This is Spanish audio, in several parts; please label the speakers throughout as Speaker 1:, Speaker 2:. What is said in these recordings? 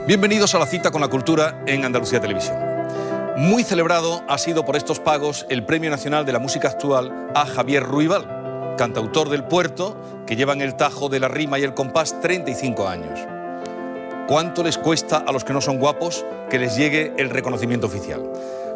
Speaker 1: Bienvenidos a la cita con la cultura en Andalucía Televisión. Muy celebrado ha sido por estos pagos el Premio Nacional de la Música Actual a Javier Ruibal, cantautor del Puerto, que lleva en el tajo de la rima y el compás 35 años. ¿Cuánto les cuesta a los que no son guapos que les llegue el reconocimiento oficial?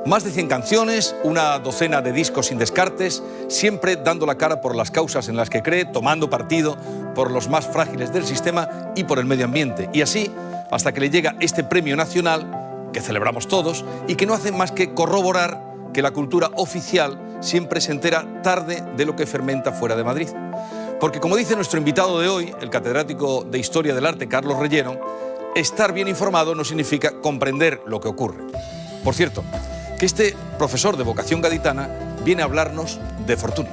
Speaker 1: Más de 100 canciones, una docena de discos sin descartes, siempre dando la cara por las causas en las que cree, tomando partido por los más frágiles del sistema y por el medio ambiente. Y así, hasta que le llega este premio nacional, que celebramos todos, y que no hace más que corroborar que la cultura oficial siempre se entera tarde de lo que fermenta fuera de Madrid. Porque, como dice nuestro invitado de hoy, el catedrático de Historia del Arte, Carlos Reyero, estar bien informado no significa comprender lo que ocurre. Por cierto, que este profesor de vocación gaditana viene a hablarnos de Fortuny.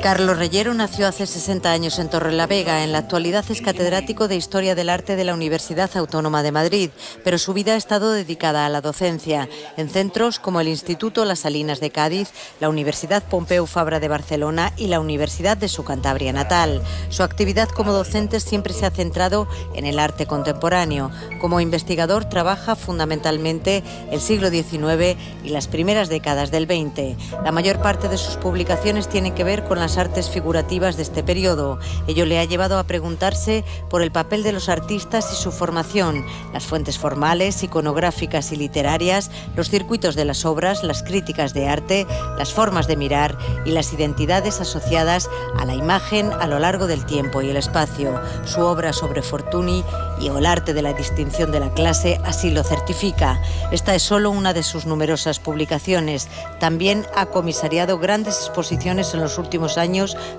Speaker 2: Carlos Reyero nació hace 60 años en Torrelavega. En la actualidad es catedrático de Historia del Arte de la Universidad Autónoma de Madrid, pero su vida ha estado dedicada a la docencia, en centros como el Instituto Las Salinas de Cádiz, la Universidad Pompeu Fabra de Barcelona y la Universidad de su Cantabria natal. Su actividad como docente siempre se ha centrado en el arte contemporáneo. Como investigador trabaja fundamentalmente el siglo XIX y las primeras décadas del XX. La mayor parte de sus publicaciones tienen que ver con las artes figurativas de este periodo. Ello le ha llevado a preguntarse por el papel de los artistas y su formación, las fuentes formales, iconográficas y literarias, los circuitos de las obras, las críticas de arte, las formas de mirar y las identidades asociadas a la imagen a lo largo del tiempo y el espacio. Su obra sobre Fortuny y el arte de la distinción de la clase así lo certifica. Esta es solo una de sus numerosas publicaciones. También ha comisariado grandes exposiciones en los últimos años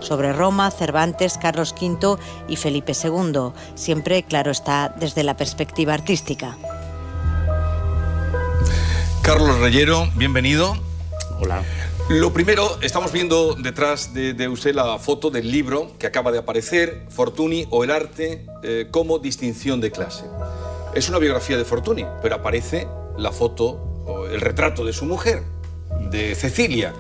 Speaker 2: sobre Roma, Cervantes, Carlos V y Felipe II. Siempre, claro está, desde la perspectiva artística.
Speaker 1: Carlos Reyero, bienvenido.
Speaker 3: Hola.
Speaker 1: Lo primero, estamos viendo detrás de usted la foto del libro que acaba de aparecer, Fortuny o el arte como distinción de clase. Es una biografía de Fortuny, pero aparece la foto, o el retrato de su mujer, de Cecilia.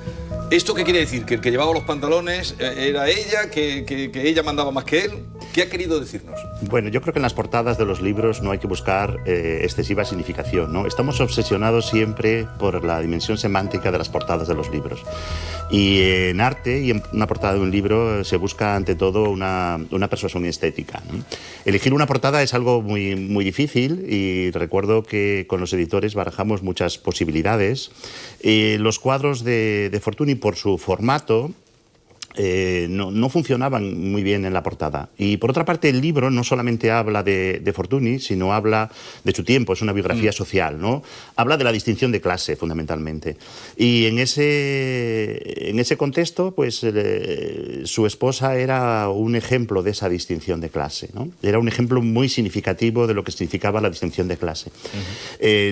Speaker 1: ¿Esto qué quiere decir? ¿Que el que llevaba los pantalones era ella? ¿Que ella mandaba más que él? ¿Qué ha querido decirnos?
Speaker 3: Bueno, yo creo que en las portadas de los libros no hay que buscar excesiva significación, ¿no? Estamos obsesionados siempre por la dimensión semántica de las portadas de los libros. Y en arte y en una portada de un libro se busca ante todo una persuasión estética, ¿no? Elegir una portada es algo muy difícil y recuerdo que con los editores barajamos muchas posibilidades. Los cuadros de Fortuny, por su formato, no funcionaban muy bien en la portada. Y por otra parte, el libro no solamente habla de Fortuny, sino habla de su tiempo, es una biografía social, ¿no? Habla de la distinción de clase, fundamentalmente. Y en ese contexto, pues su esposa era un ejemplo de esa distinción de clase, ¿no? Era un ejemplo muy significativo de lo que significaba la distinción de clase.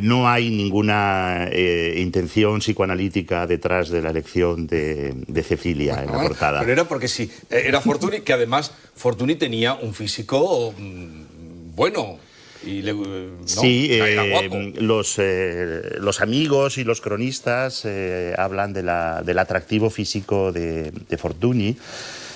Speaker 3: No hay ninguna intención psicoanalítica detrás de la elección de Cecilia en la portada.
Speaker 1: Pero era porque sí, era Fortuny, que además Fortuny tenía un físico bueno. Y ¿no?
Speaker 3: Sí,
Speaker 1: era guapo.
Speaker 3: Los amigos y los cronistas hablan del atractivo físico de Fortuny.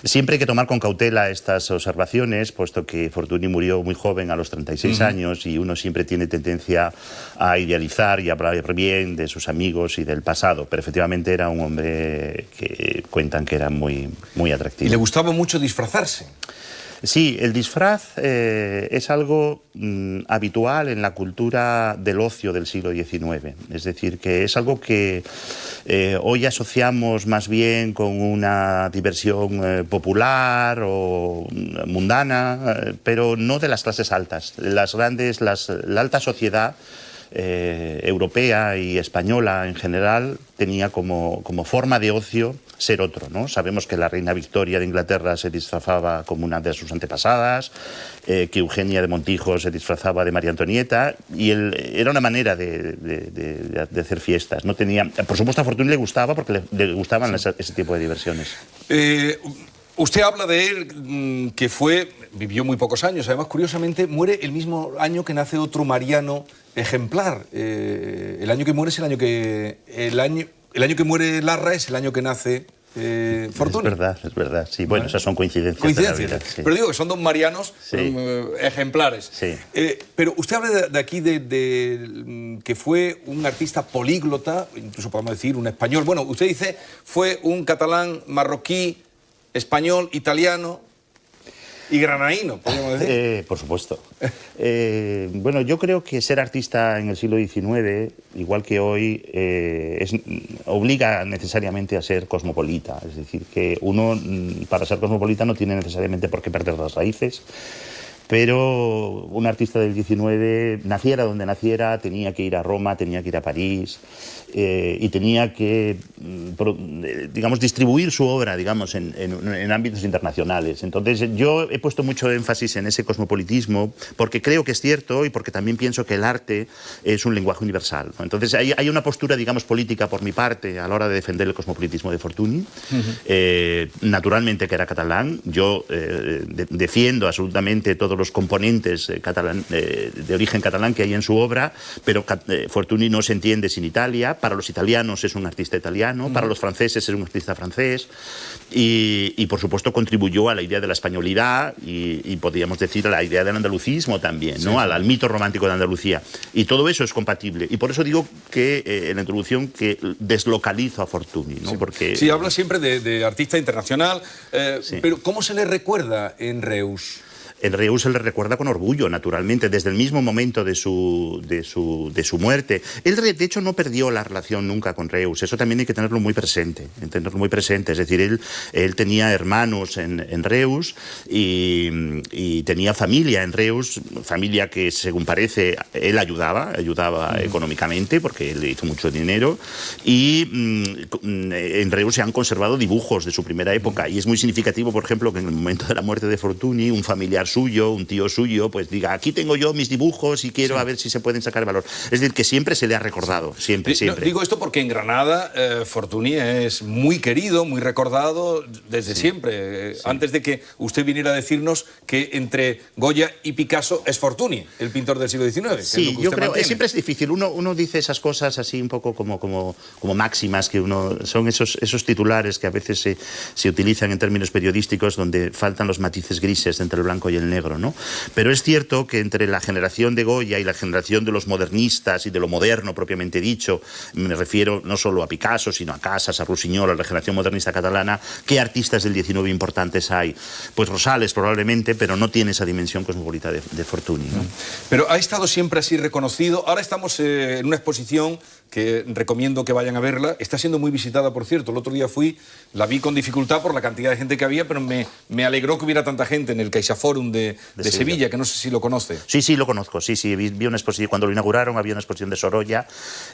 Speaker 3: Siempre hay que tomar con cautela estas observaciones, puesto que Fortuny murió muy joven, a los 36 años, y uno siempre tiene tendencia a idealizar y a hablar bien de sus amigos y del pasado. Pero efectivamente era un hombre que cuentan que era muy atractivo.
Speaker 1: Y le gustaba mucho disfrazarse.
Speaker 3: Sí, el disfraz es algo habitual en la cultura del ocio del siglo XIX. Es decir, que es algo que hoy asociamos más bien con una diversión popular o mundana, pero no de las clases altas. La alta sociedad europea y española en general tenía como forma de ocio ser otro, ¿no? Sabemos que la reina Victoria de Inglaterra se disfrazaba como una de sus antepasadas, que Eugenia de Montijo se disfrazaba de María Antonieta, y era una manera de hacer fiestas. No tenía, por supuesto, a Fortuny le gustaba porque le gustaban ese tipo de diversiones.
Speaker 1: Usted habla de él, que vivió muy pocos años. Además, curiosamente, muere el mismo año que nace otro mariano ejemplar. El año que muere es el año que muere Larra es el año que nace Fortuny.
Speaker 3: Es verdad, sí. Bueno, esas son coincidencias.
Speaker 1: Coincidencias.
Speaker 3: De la vida, sí.
Speaker 1: Pero digo que son dos marianos ejemplares.
Speaker 3: Sí.
Speaker 1: Pero usted habla de aquí de que fue un artista políglota, incluso podemos decir un español. Bueno, usted dice fue un catalán, marroquí, español, italiano y granadino, podríamos decir.
Speaker 3: Por supuesto. Bueno, yo creo que ser artista en el siglo XIX, igual que hoy, obliga necesariamente a ser cosmopolita. Es decir, que uno, para ser cosmopolita, no tiene necesariamente por qué perder las raíces. Pero un artista del XIX, naciera donde naciera, tenía que ir a Roma, tenía que ir a París y tenía que, digamos, distribuir su obra, digamos, en ámbitos internacionales. Entonces, yo he puesto mucho énfasis en ese cosmopolitismo porque creo que es cierto y porque también pienso que el arte es un lenguaje universal, ¿no? Entonces, hay una postura, digamos, política por mi parte a la hora de defender el cosmopolitismo de Fortuny. Naturalmente que era catalán. Yo defiendo absolutamente todos los componentes de origen catalán que hay en su obra, pero Fortuny no se entiende sin Italia. Para los italianos es un artista italiano, para los franceses es un artista francés y por supuesto contribuyó a la idea de la españolidad y podríamos decir a la idea del andalucismo también, ¿no? Al mito romántico de Andalucía. Y todo eso es compatible. Y por eso digo que en la introducción que deslocalizo a Fortuny, ¿no? Porque
Speaker 1: sí, habla siempre de artista internacional, pero ¿cómo se le recuerda en Reus?
Speaker 3: En Reus se le recuerda con orgullo, naturalmente, desde el mismo momento de su muerte. Él, de hecho, no perdió la relación nunca con Reus. Eso también hay que tenerlo muy presente. Es decir, él tenía hermanos en Reus y tenía familia en Reus, familia que, según parece, él ayudaba económicamente, porque él hizo mucho dinero. Y en Reus se han conservado dibujos de su primera época. Y es muy significativo, por ejemplo, que en el momento de la muerte de Fortuny, un familiar suyo, un tío suyo, pues diga, aquí tengo yo mis dibujos y quiero a ver si se pueden sacar valor. Es decir, que siempre se le ha recordado, siempre.
Speaker 1: No, digo esto porque en Granada Fortuny es muy querido, muy recordado desde siempre. Antes de que usted viniera a decirnos que entre Goya y Picasso es Fortuny, el pintor del siglo XIX.
Speaker 3: Sí, yo creo que siempre es difícil. Uno dice esas cosas así un poco como máximas, que son esos titulares que a veces se utilizan en términos periodísticos donde faltan los matices grises entre el blanco y el negro, ¿no? Pero es cierto que entre la generación de Goya y la generación de los modernistas y de lo moderno propiamente dicho, me refiero no solo a Picasso, sino a Casas, a Rusiñol, a la generación modernista catalana, ¿qué artistas del XIX importantes hay? Pues Rosales probablemente, pero no tiene esa dimensión cosmopolita de Fortuny, ¿no?
Speaker 1: Pero ha estado siempre así reconocido. Ahora estamos en una exposición que recomiendo que vayan a verla. Está siendo muy visitada, por cierto. El otro día la vi con dificultad por la cantidad de gente que había, pero me alegró que hubiera tanta gente en el CaixaForum de Sevilla, que no sé si lo conoce.
Speaker 3: Sí, lo conozco. Sí, vi una exposición. Cuando lo inauguraron había una exposición de Sorolla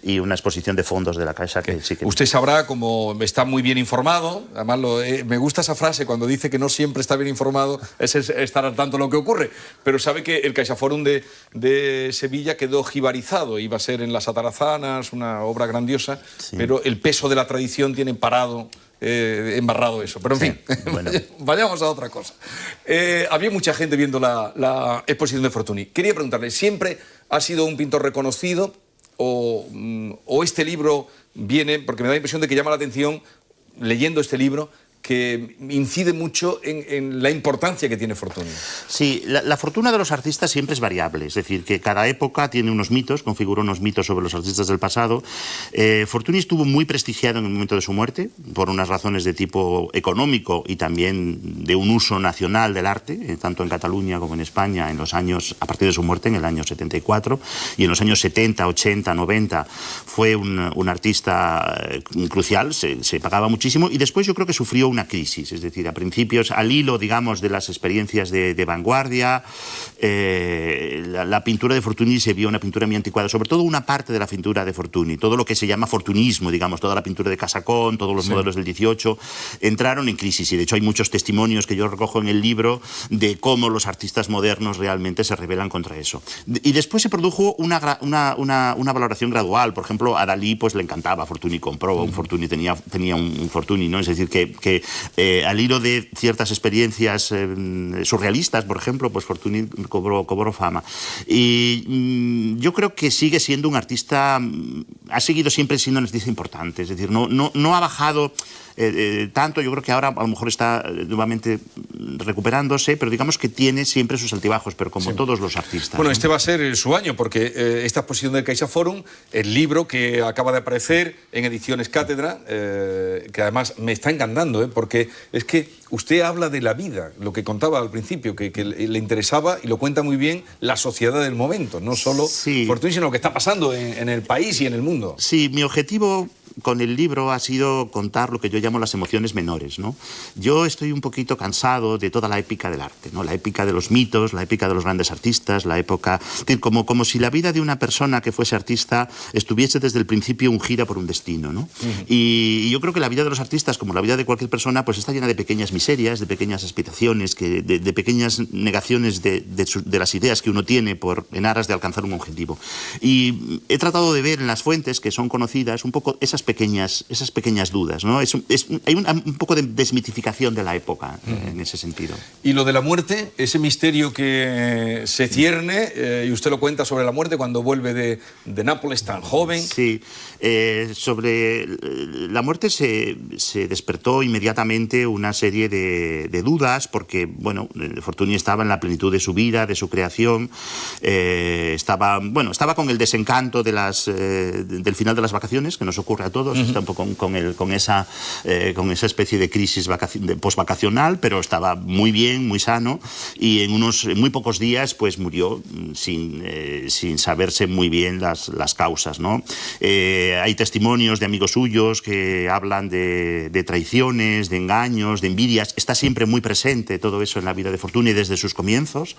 Speaker 3: y una exposición de fondos de la Caixa. Que sí que...
Speaker 1: Usted sabrá, como está muy bien informado, además me gusta esa frase cuando dice que no siempre está bien informado, es estar al tanto de lo que ocurre, pero sabe que el CaixaForum de Sevilla quedó jibarizado, iba a ser en las Atarazanas, una obra grandiosa, pero el peso de la tradición tiene embarrado eso. Pero en fin, bueno. Vayamos a otra cosa. Había mucha gente viendo la exposición de Fortuny. Quería preguntarle, ¿siempre ha sido un pintor reconocido o este libro viene, porque me da la impresión de que llama la atención, leyendo este libro, que incide mucho en la importancia que tiene Fortuny?
Speaker 3: Sí, la fortuna de los artistas siempre es variable, es decir, que cada época tiene unos mitos, configura unos mitos sobre los artistas del pasado. Fortuny estuvo muy prestigiado en el momento de su muerte, por unas razones de tipo económico y también de un uso nacional del arte, tanto en Cataluña como en España, a partir de su muerte, en el año 74, y en los años 70, 80, 90, fue un artista crucial, se pagaba muchísimo, y después yo creo que sufrió una crisis, es decir, a principios, al hilo, digamos, de las experiencias de vanguardia, la pintura de Fortuny se vio una pintura muy anticuada, sobre todo una parte de la pintura de Fortuny, todo lo que se llama fortunismo, digamos, toda la pintura de Casacón, todos los modelos del 18, entraron en crisis, y de hecho hay muchos testimonios que yo recojo en el libro de cómo los artistas modernos realmente se rebelan contra eso. Y después se produjo una valoración gradual. Por ejemplo, a Dalí pues le encantaba Fortuny, compró un Fortuny, tenía un Fortuny, ¿no? Es decir, que al hilo de ciertas experiencias surrealistas, por ejemplo, pues Fortuny cobró fama. Y yo creo que sigue siendo un artista, ha seguido siempre siendo un artista importante, es decir, no ha bajado tanto. Yo creo que ahora a lo mejor está nuevamente recuperándose, pero digamos que tiene siempre sus altibajos, pero como todos los artistas.
Speaker 1: Bueno,
Speaker 3: ¿no?
Speaker 1: este va a ser su año, porque esta exposición del CaixaForum, el libro que acaba de aparecer en Ediciones Cátedra, que además me está encantando, porque es que usted habla de la vida, lo que contaba al principio, que le interesaba, y lo cuenta muy bien, la sociedad del momento, no solo Fortuny, sino lo que está pasando en el país y en el mundo.
Speaker 3: Sí, mi objetivo con el libro ha sido contar lo que yo llamo las emociones menores, ¿no? Yo estoy un poquito cansado de toda la épica del arte, ¿no? La épica de los mitos, la épica de los grandes artistas, la época... Como si la vida de una persona que fuese artista estuviese desde el principio ungida por un destino, ¿no? Y yo creo que la vida de los artistas, como la vida de cualquier persona, pues está llena de pequeñas miserias, de pequeñas aspiraciones, de pequeñas negaciones de las ideas que uno tiene en aras de alcanzar un objetivo. Y he tratado de ver en las fuentes que son conocidas un poco esas pequeñas dudas, ¿no? Hay un poco de desmitificación de la época en ese sentido.
Speaker 1: Y lo de la muerte, ese misterio que se cierne, y usted lo cuenta sobre la muerte cuando vuelve de Nápoles tan joven.
Speaker 3: Sí, sobre la muerte se despertó inmediatamente una serie de dudas, porque, bueno, Fortuny estaba en la plenitud de su vida, de su creación, estaba con el desencanto del final de las vacaciones, que nos ocurre a todos, está un poco con esa especie de crisis postvacacional, pero estaba muy bien, muy sano, y en muy pocos días pues murió sin saberse muy bien las causas, ¿no? Hay testimonios de amigos suyos que hablan de traiciones, de engaños, de envidias. Está siempre muy presente todo eso en la vida de Fortuny desde sus comienzos,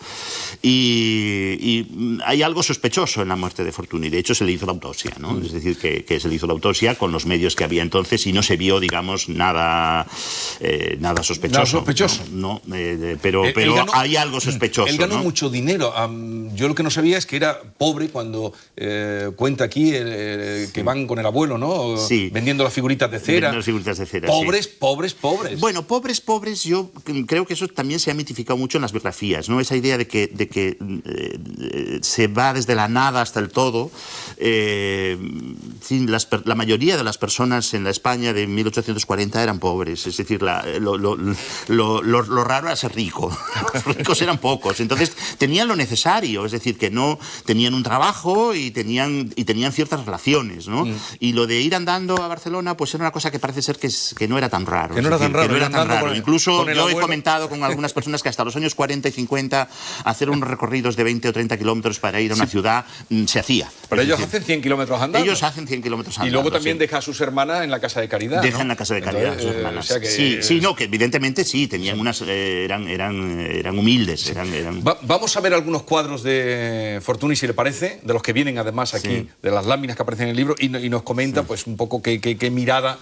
Speaker 3: y hay algo sospechoso en la muerte de Fortuny. De hecho, se le hizo la autopsia, ¿no? Es decir, que se le hizo la autopsia con los medios que había entonces y no se vio, digamos, nada sospechoso.
Speaker 1: Nada sospechoso.
Speaker 3: No, pero ganó, hay algo sospechoso.
Speaker 1: Él ganó, ¿no?, mucho dinero. Yo lo que no sabía es que era pobre cuando cuenta aquí que van con el abuelo, ¿no?
Speaker 3: Sí.
Speaker 1: Vendiendo las figuritas de cera.
Speaker 3: Vendiendo las figuritas de cera,
Speaker 1: pobres,
Speaker 3: sí.
Speaker 1: pobres.
Speaker 3: Bueno, pobres, yo creo que eso también se ha mitificado mucho en las biografías, ¿no? Esa idea de que se va desde la nada hasta el todo. La mayoría de las personas en la España de 1840 eran pobres, es decir, lo raro era ser rico. Los ricos eran pocos, entonces tenían lo necesario, es decir, que no tenían un trabajo y tenían ciertas relaciones, ¿no? Y lo de ir andando a Barcelona, pues era una cosa que parece ser que no era tan raro.
Speaker 1: Que no era tan raro.
Speaker 3: Incluso yo he comentado con algunas personas que hasta los años 40 y 50 hacer unos recorridos de 20 o 30 kilómetros para ir a una ciudad se hacía.
Speaker 1: Pero ellos hacen 100 kilómetros andando.
Speaker 3: Ellos hacen 100 kilómetros andando.
Speaker 1: Y luego también deja a sus hermanas en la casa de caridad,
Speaker 3: Dejan en
Speaker 1: ¿no?
Speaker 3: la casa de caridad a sus hermanas.
Speaker 1: O sea que
Speaker 3: sí, no, que evidentemente sí, tenían unas... eran humildes.
Speaker 1: Sí. Vamos a ver algunos cuadros de Fortuny, si le parece, de los que vienen además aquí, de las láminas que aparecen en el libro, y nos comenta pues un poco qué mirada,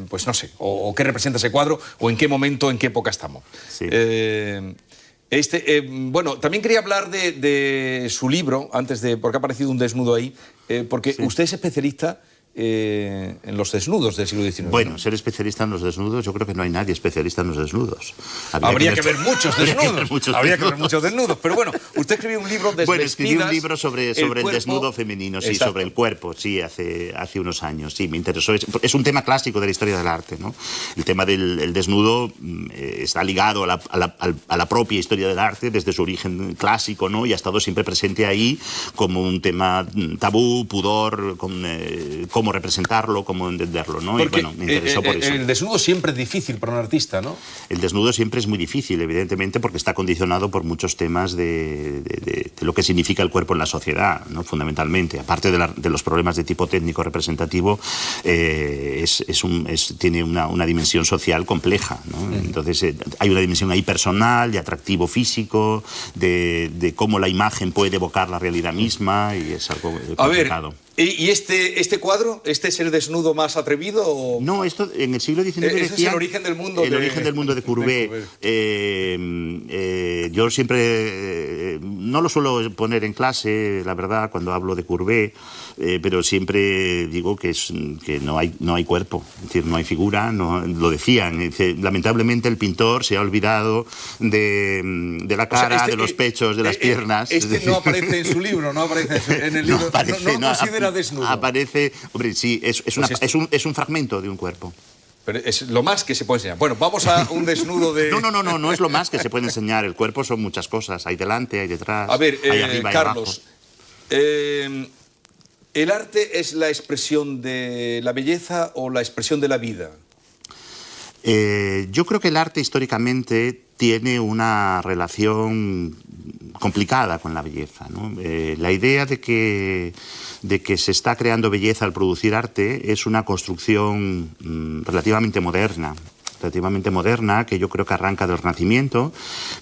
Speaker 1: pues no sé, o qué representa ese cuadro, o en qué momento, en qué época estamos.
Speaker 3: Sí.
Speaker 1: Bueno, también quería hablar de su libro, porque ha aparecido un desnudo ahí, porque usted es especialista en los desnudos del siglo XIX.
Speaker 3: Bueno, ser especialista en los desnudos, yo creo que no hay nadie especialista en los desnudos.
Speaker 1: Habría que ver muchos desnudos. Habría que ver muchos desnudos. Pero bueno, usted escribió un libro de
Speaker 3: Bueno, escribí un libro sobre el desnudo femenino, sí, exacto, sobre el cuerpo, sí, hace unos años. Sí, me interesó. Es un tema clásico de la historia del arte, ¿no? El tema del desnudo está ligado a la propia historia del arte desde su origen clásico, ¿no? Y ha estado siempre presente ahí como un tema tabú, pudor, cómo representarlo, cómo entenderlo, ¿no?
Speaker 1: Porque,
Speaker 3: y bueno, me interesó por eso.
Speaker 1: El desnudo siempre es difícil para un artista, ¿no?
Speaker 3: El desnudo siempre es muy difícil, evidentemente, porque está condicionado por muchos temas de lo que significa el cuerpo en la sociedad, ¿no? Fundamentalmente. Aparte de los problemas de tipo técnico representativo, tiene una dimensión social compleja, ¿no? Entonces, hay una dimensión ahí personal, de atractivo físico, de cómo la imagen puede evocar la realidad misma, y es algo complicado.
Speaker 1: A ver, ¿y este cuadro? ¿Este es el desnudo más atrevido? ¿O?
Speaker 3: No, esto en el siglo XIX
Speaker 1: ese
Speaker 3: decía...
Speaker 1: es el origen del mundo.
Speaker 3: El origen del mundo de Courbet. Yo siempre... no lo suelo poner en clase, la verdad, cuando hablo de Courbet, pero siempre digo que no hay cuerpo, es decir, no hay figura, lo decían. Lamentablemente el pintor se ha olvidado de la cara, de los pechos, de las piernas.
Speaker 1: No aparece en su libro, no aparece en el libro. No considera desnudo.
Speaker 3: Aparece, hombre, sí, es un fragmento de un cuerpo.
Speaker 1: Pero es lo más que se puede enseñar. Bueno, vamos a un desnudo de...
Speaker 3: No es lo más que se puede enseñar. El cuerpo son muchas cosas. Hay delante, hay detrás,
Speaker 1: A ver,
Speaker 3: hay arriba y
Speaker 1: Carlos, ¿el arte es la expresión de la belleza o la expresión de la vida?
Speaker 3: Yo creo que el arte históricamente tiene una relación complicada con la belleza, ¿no? La idea de que se está creando belleza al producir arte es una construcción relativamente moderna, que yo creo que arranca del Renacimiento,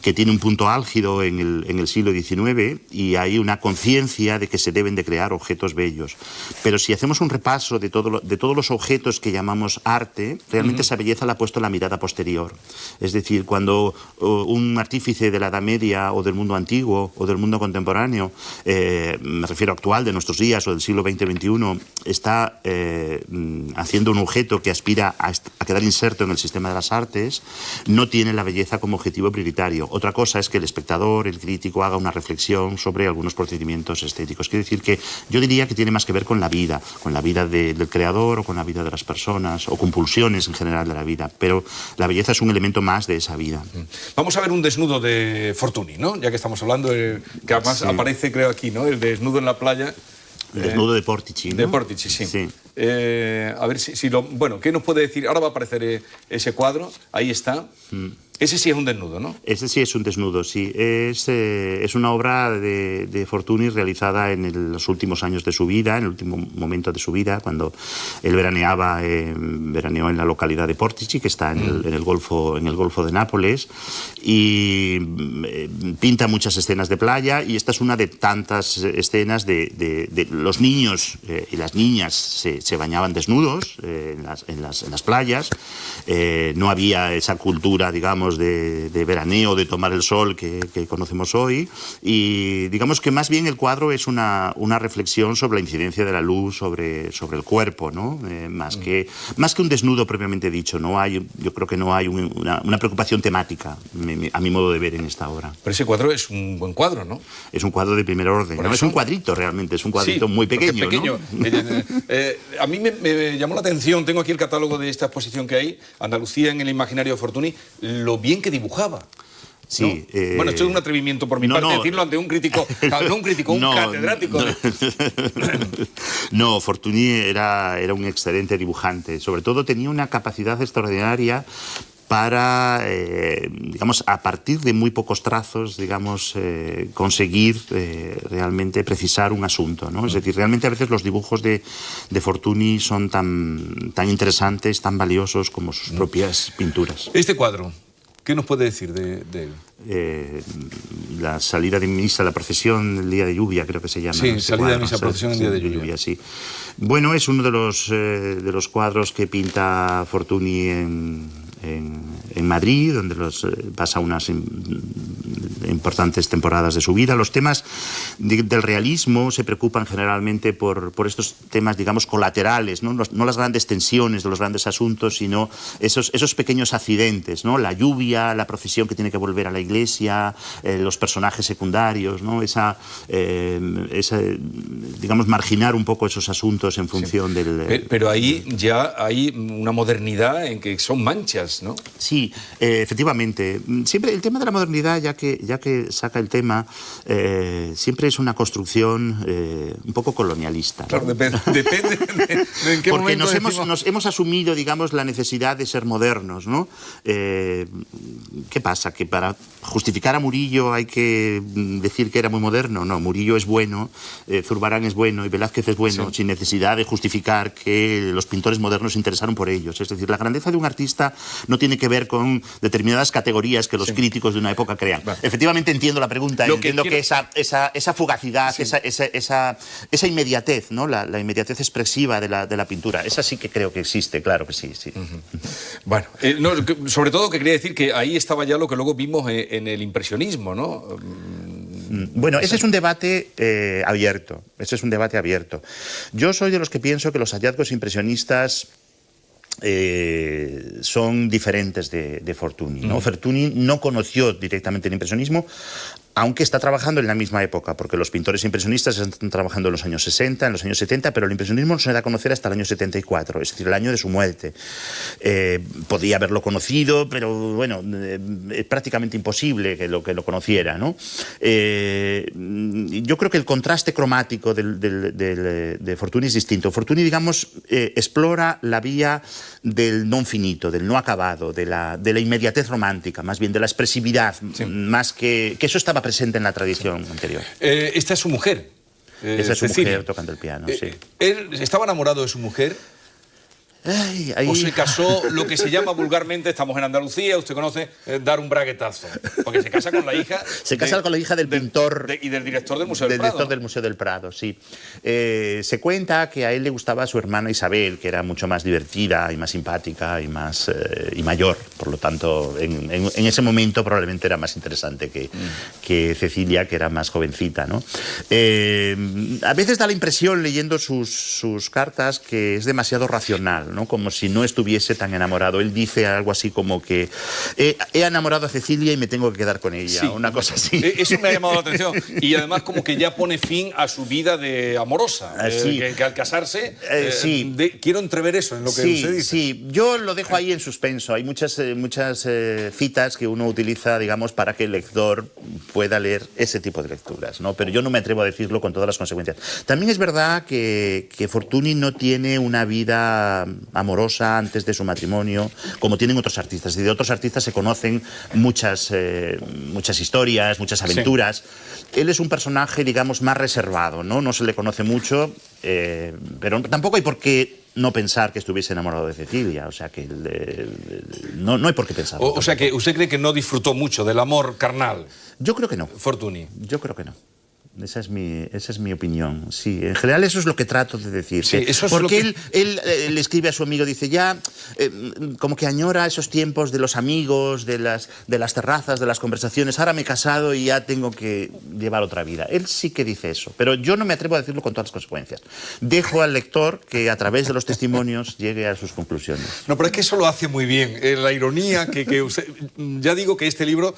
Speaker 3: que tiene un punto álgido en el siglo XIX, y hay una conciencia de que se deben de crear objetos bellos. Pero si hacemos un repaso de todos los objetos que llamamos arte, realmente esa belleza la ha puesto la mirada posterior. Es decir, cuando un artífice de la Edad Media o del mundo antiguo o del mundo contemporáneo, me refiero actual, de nuestros días o del siglo XX-XXI, está haciendo un objeto que aspira a quedar inserto en el sistema de las artes, no tiene la belleza como objetivo prioritario. Otra cosa es que el espectador, el crítico, haga una reflexión sobre algunos procedimientos estéticos. Quiere decir que yo diría que tiene más que ver con la vida del creador o con la vida de las personas o con pulsiones en general de la vida, pero la belleza es un elemento más de esa vida.
Speaker 1: Vamos a ver un desnudo de Fortuny, ¿no? Ya que estamos hablando, que además aparece, creo, aquí, ¿no? El desnudo en la playa.
Speaker 3: El desnudo de Portici, ¿no?
Speaker 1: De Portici, sí. A ver bueno, ¿qué nos puede decir? Ahora va a aparecer ese cuadro, ahí está. Ese sí es un desnudo, ¿no?
Speaker 3: Ese sí es un desnudo, sí. Es una obra de Fortuny realizada en los últimos años de su vida, en el último momento de su vida, cuando él veraneó en la localidad de Portici, que está en el Golfo de Nápoles, y pinta muchas escenas de playa, y esta es una de tantas escenas de los niños y las niñas se bañaban desnudos en las playas. No había esa cultura, digamos, de veraneo, de tomar el sol que conocemos hoy, y digamos que más bien el cuadro es una reflexión sobre la incidencia de la luz sobre el cuerpo, ¿no? Más que un desnudo propiamente dicho. Yo creo que no hay una preocupación temática, a mi modo de ver, en esta obra.
Speaker 1: Pero ese cuadro es un buen cuadro, ¿no?
Speaker 3: Es un cuadro de primer orden, ¿no? Es un cuadrito realmente, es un cuadrito muy pequeño, ¿no?
Speaker 1: A mí me llamó la atención, tengo aquí el catálogo de esta exposición que hay, Andalucía en el imaginario de Fortuny, lo bien que dibujaba.
Speaker 3: Sí,
Speaker 1: ¿no? Bueno, esto es un atrevimiento por mi parte decirlo ante un crítico, un catedrático.
Speaker 3: No, Fortuny era un excelente dibujante. Sobre todo tenía una capacidad extraordinaria para, digamos, a partir de muy pocos trazos, digamos, conseguir realmente precisar un asunto, ¿no? Es decir, realmente a veces los dibujos de Fortuny son tan interesantes, tan valiosos como sus propias pinturas.
Speaker 1: Este cuadro, ¿qué nos puede decir de él?
Speaker 3: La salida de misa, la procesión el día de lluvia, creo que se llama.
Speaker 1: Sí, salida de misa, procesión el día de lluvia.
Speaker 3: Sí. Bueno, es uno de los cuadros que pinta Fortuny en Madrid, donde pasa unas importantes temporadas de su vida. Los temas del realismo se preocupan generalmente por estos temas, digamos, colaterales, ¿no? No las grandes tensiones de los grandes asuntos, sino esos pequeños accidentes, ¿no? La lluvia, la procesión que tiene que volver a la iglesia, los personajes secundarios, ¿no? Digamos, marginar un poco esos asuntos en función del...
Speaker 1: Pero ahí ya hay una modernidad en que son manchas, ¿no?
Speaker 3: Sí, efectivamente. Siempre el tema de la modernidad, ya que saca el tema, siempre es una construcción un poco colonialista, ¿no?
Speaker 1: Claro, depende de en qué
Speaker 3: porque
Speaker 1: momento
Speaker 3: nos hemos asumido, digamos, la necesidad de ser modernos, ¿no? ¿Qué pasa? ¿Que para justificar a Murillo hay que decir que era muy moderno? No, Murillo es bueno, Zurbarán es bueno y Velázquez es bueno, sin necesidad de justificar que los pintores modernos se interesaron por ellos. Es decir, la grandeza de un artista no tiene que ver con determinadas categorías que los críticos de una época crean. Vale. Efectivamente entiendo la pregunta, entiendo que esa fugacidad, esa inmediatez, ¿no? La inmediatez expresiva de la pintura, esa sí que creo que existe, claro que sí.
Speaker 1: Bueno, sobre todo que quería decir que ahí estaba ya lo que luego vimos en el impresionismo, ¿no?
Speaker 3: Bueno, ese es un debate abierto. Yo soy de los que pienso que los hallazgos impresionistas son diferentes de Fortuny, ¿no? Fortuny no conoció directamente el impresionismo, aunque está trabajando en la misma época, porque los pintores impresionistas están trabajando en los años 60, en los años 70, pero el impresionismo no se da a conocer hasta el año 74, es decir, el año de su muerte. Podía haberlo conocido, pero bueno, es prácticamente imposible que lo conociera, ¿no? Yo creo que el contraste cromático de Fortuny es distinto. Fortuny, digamos, explora la vía del non finito, del no acabado, de la inmediatez romántica, más bien de la expresividad, sí, más que eso estaba presente en la tradición anterior.
Speaker 1: Esta es su mujer.
Speaker 3: Esa es su mujer tocando el piano, sí.
Speaker 1: ¿Él estaba enamorado de su mujer? O se casó, lo que se llama vulgarmente, estamos en Andalucía, usted conoce, dar un braguetazo, porque se casa con la hija...
Speaker 3: Se casa con la hija del pintor...
Speaker 1: y del director del Museo del Prado.
Speaker 3: Del director del Museo del Prado, sí. Se cuenta que a él le gustaba su hermana Isabel, que era mucho más divertida y más simpática y más y mayor. Por lo tanto, en ese momento probablemente era más interesante que Cecilia, que era más jovencita, ¿no? A veces da la impresión, leyendo sus cartas, que es demasiado racional, ¿no? Como si no estuviese tan enamorado. Él dice algo así como que he enamorado a Cecilia y me tengo que quedar con ella, sí, una cosa así.
Speaker 1: Eso me ha llamado la atención. Y además como que ya pone fin a su vida de amorosa, sí, que al casarse...
Speaker 3: sí.
Speaker 1: Quiero entrever eso en lo que usted dice.
Speaker 3: Sí, yo lo dejo ahí en suspenso. Hay muchas citas que uno utiliza, digamos, para que el lector pueda leer ese tipo de lecturas, ¿no? Pero yo no me atrevo a decirlo con todas las consecuencias. También es verdad que Fortuny no tiene una vida amorosa antes de su matrimonio, como tienen otros artistas. Y de otros artistas se conocen muchas historias, muchas aventuras. Sí. Él es un personaje, digamos, más reservado, ¿no? No se le conoce mucho, pero tampoco hay por qué no pensar que estuviese enamorado de Cecilia. O sea que no hay por qué pensar.
Speaker 1: O sea que usted cree que no disfrutó mucho del amor carnal.
Speaker 3: Yo creo que no.
Speaker 1: Fortuny.
Speaker 3: Yo creo que no. Esa es mi opinión. Sí, en general eso es lo que trato de decir.
Speaker 1: Sí, eso es
Speaker 3: porque él le escribe a su amigo, dice ya, como que añora esos tiempos de los amigos, de las terrazas, de las conversaciones. Ahora me he casado y ya tengo que llevar otra vida. Él sí que dice eso, pero yo no me atrevo a decirlo con todas las consecuencias. Dejo al lector que a través de los testimonios llegue a sus conclusiones.
Speaker 1: No, pero es que eso lo hace muy bien. La ironía que usted... Ya digo que este libro,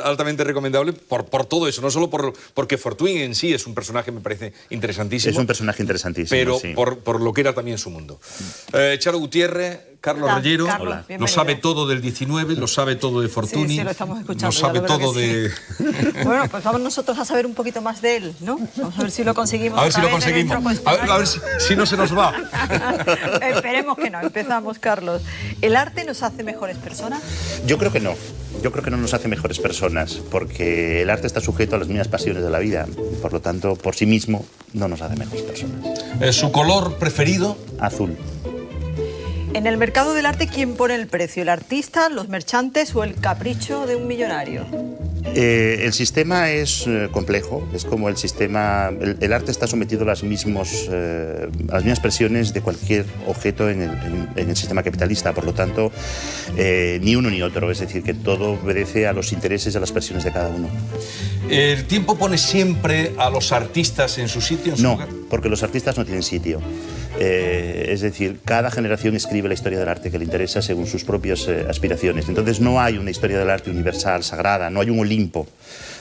Speaker 1: altamente recomendable por todo eso, no solo porque Fortuny en sí es un personaje, me parece, interesantísimo.
Speaker 3: Es un personaje interesantísimo,
Speaker 1: pero
Speaker 3: sí.
Speaker 1: por lo que era también su mundo. Charo Gutiérrez, Carlos Reyero, lo sabe todo del 19, lo sabe todo de Fortuny.
Speaker 4: Sí, lo estamos escuchando.
Speaker 1: Lo sabe todo de...
Speaker 4: Bueno, pues vamos nosotros a saber un poquito más de él, ¿no? Vamos a ver si lo conseguimos.
Speaker 1: A ver si lo conseguimos. A ver si no se nos va.
Speaker 4: Esperemos que no. Empezamos, Carlos. ¿El arte nos hace mejores personas?
Speaker 3: Yo creo que no. Yo creo que no nos hace mejores personas, porque el arte está sujeto a las mismas pasiones de la vida. Por lo tanto, por sí mismo, no nos hace mejores personas.
Speaker 1: ¿Su color preferido?
Speaker 3: Azul.
Speaker 4: En el mercado del arte, ¿quién pone el precio? ¿El artista, los mercantes o el capricho de un millonario?
Speaker 3: El sistema es complejo, es como el sistema... El arte está sometido a las mismas presiones de cualquier objeto en el sistema capitalista, por lo tanto, ni uno ni otro, es decir, que todo obedece a los intereses y a las presiones de cada uno.
Speaker 1: ¿El tiempo pone siempre a los artistas en su sitio?
Speaker 3: No, porque los artistas no tienen sitio. Es decir, cada generación escribe la historia del arte que le interesa según sus propias aspiraciones. Entonces no hay una historia del arte universal, sagrada, no hay un Olimpo